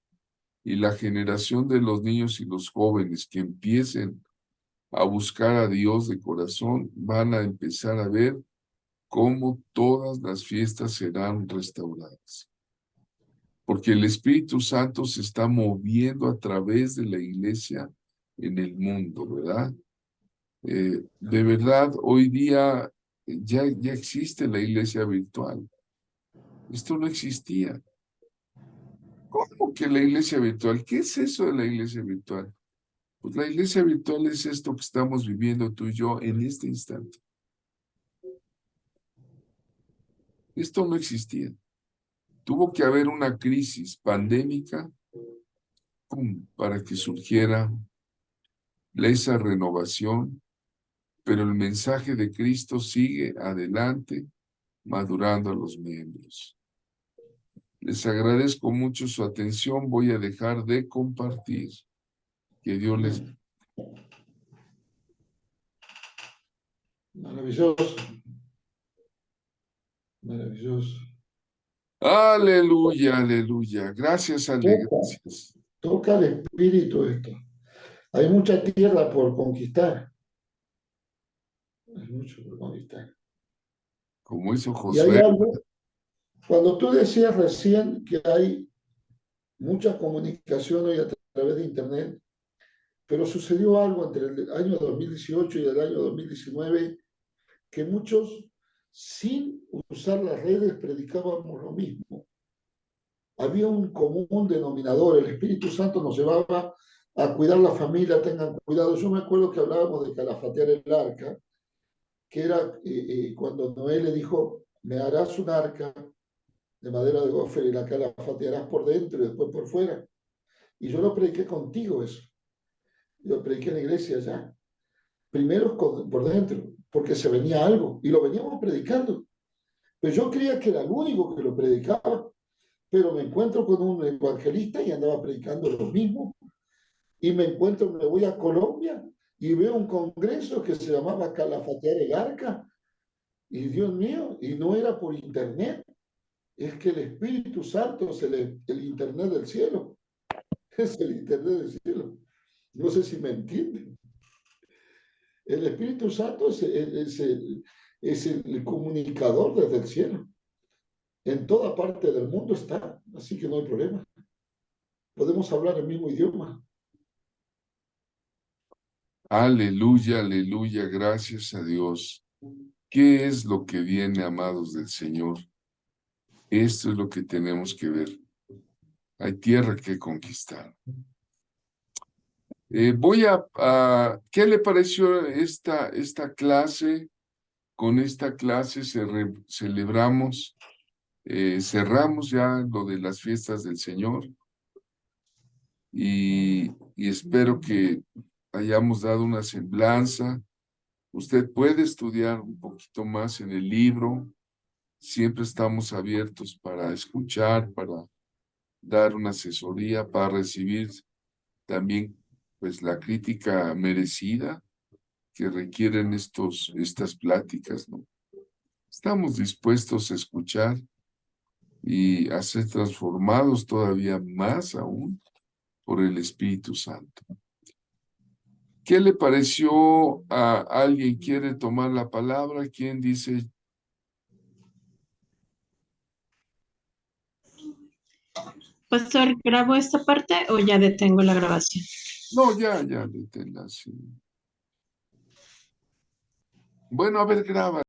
Y la generación de los niños y los jóvenes que empiecen a buscar a Dios de corazón, van a empezar a ver cómo todas las fiestas serán restauradas. Porque el Espíritu Santo se está moviendo a través de la iglesia en el mundo, ¿verdad? De verdad, hoy día ya existe la iglesia virtual. Esto no existía. ¿Cómo que la iglesia virtual? ¿Qué es eso de la iglesia virtual? Pues la iglesia virtual es esto que estamos viviendo tú y yo en este instante. Esto no existía. Tuvo que haber una crisis pandémica, ¡pum!, para que surgiera esa renovación, pero el mensaje de Cristo sigue adelante, madurando a los miembros. Les agradezco mucho su atención. Voy a dejar de compartir. Que Dios les...
Amén. Maravilloso. Maravilloso.
Aleluya, aleluya. Gracias, Ale,
Toca,
gracias.
toca el espíritu esto. Hay mucha tierra por conquistar. Hay mucho por conquistar.
Como hizo
Y hay
Josué.
algo, cuando tú decías recién que hay mucha comunicación hoy a través de Internet, pero sucedió algo entre el año 2018 y el año 2019 que muchos, sin usar las redes, predicábamos lo mismo. Había un común denominador, el Espíritu Santo nos llevaba a cuidar la familia, tengan cuidado. Yo me acuerdo que hablábamos de calafatear el arca, que era cuando Noé le dijo, me harás un arca de madera de gofer y la calafatearás por dentro y después por fuera. Y yo lo prediqué contigo eso. Yo prediqué en la iglesia ya. Primero por dentro, porque se venía algo y lo veníamos predicando. Pero yo creía que era el único que lo predicaba, pero me encuentro con un evangelista y andaba predicando lo mismo. Y me encuentro, me voy a Colombia y veo un congreso que se llamaba Calafatear el Arca. Y Dios mío, y no era por internet, es que el Espíritu Santo es el internet del cielo. Es el internet del cielo. No sé si me entienden. El Espíritu Santo es el comunicador desde el cielo. En toda parte del mundo está, así que no hay problema. Podemos hablar el mismo idioma.
Aleluya, aleluya. Gracias a Dios. ¿Qué es lo que viene, amados del Señor? Esto es lo que tenemos que ver. Hay tierra que conquistar. ¿Qué le pareció esta clase? Con esta clase celebramos, cerramos ya lo de las fiestas del Señor y espero que hayamos dado una semblanza. Usted puede estudiar un poquito más en el libro. Siempre estamos abiertos para escuchar, para dar una asesoría, para recibir también pues la crítica merecida que requieren estas pláticas, ¿no? Estamos dispuestos a escuchar y a ser transformados todavía más aún por el Espíritu Santo. ¿Qué le pareció a alguien? ¿Quiere tomar la palabra? ¿Quién dice?
Pastor, ¿grabo esta parte o ya detengo la grabación?
No, ya, deténla, sí. Bueno, a ver, graba.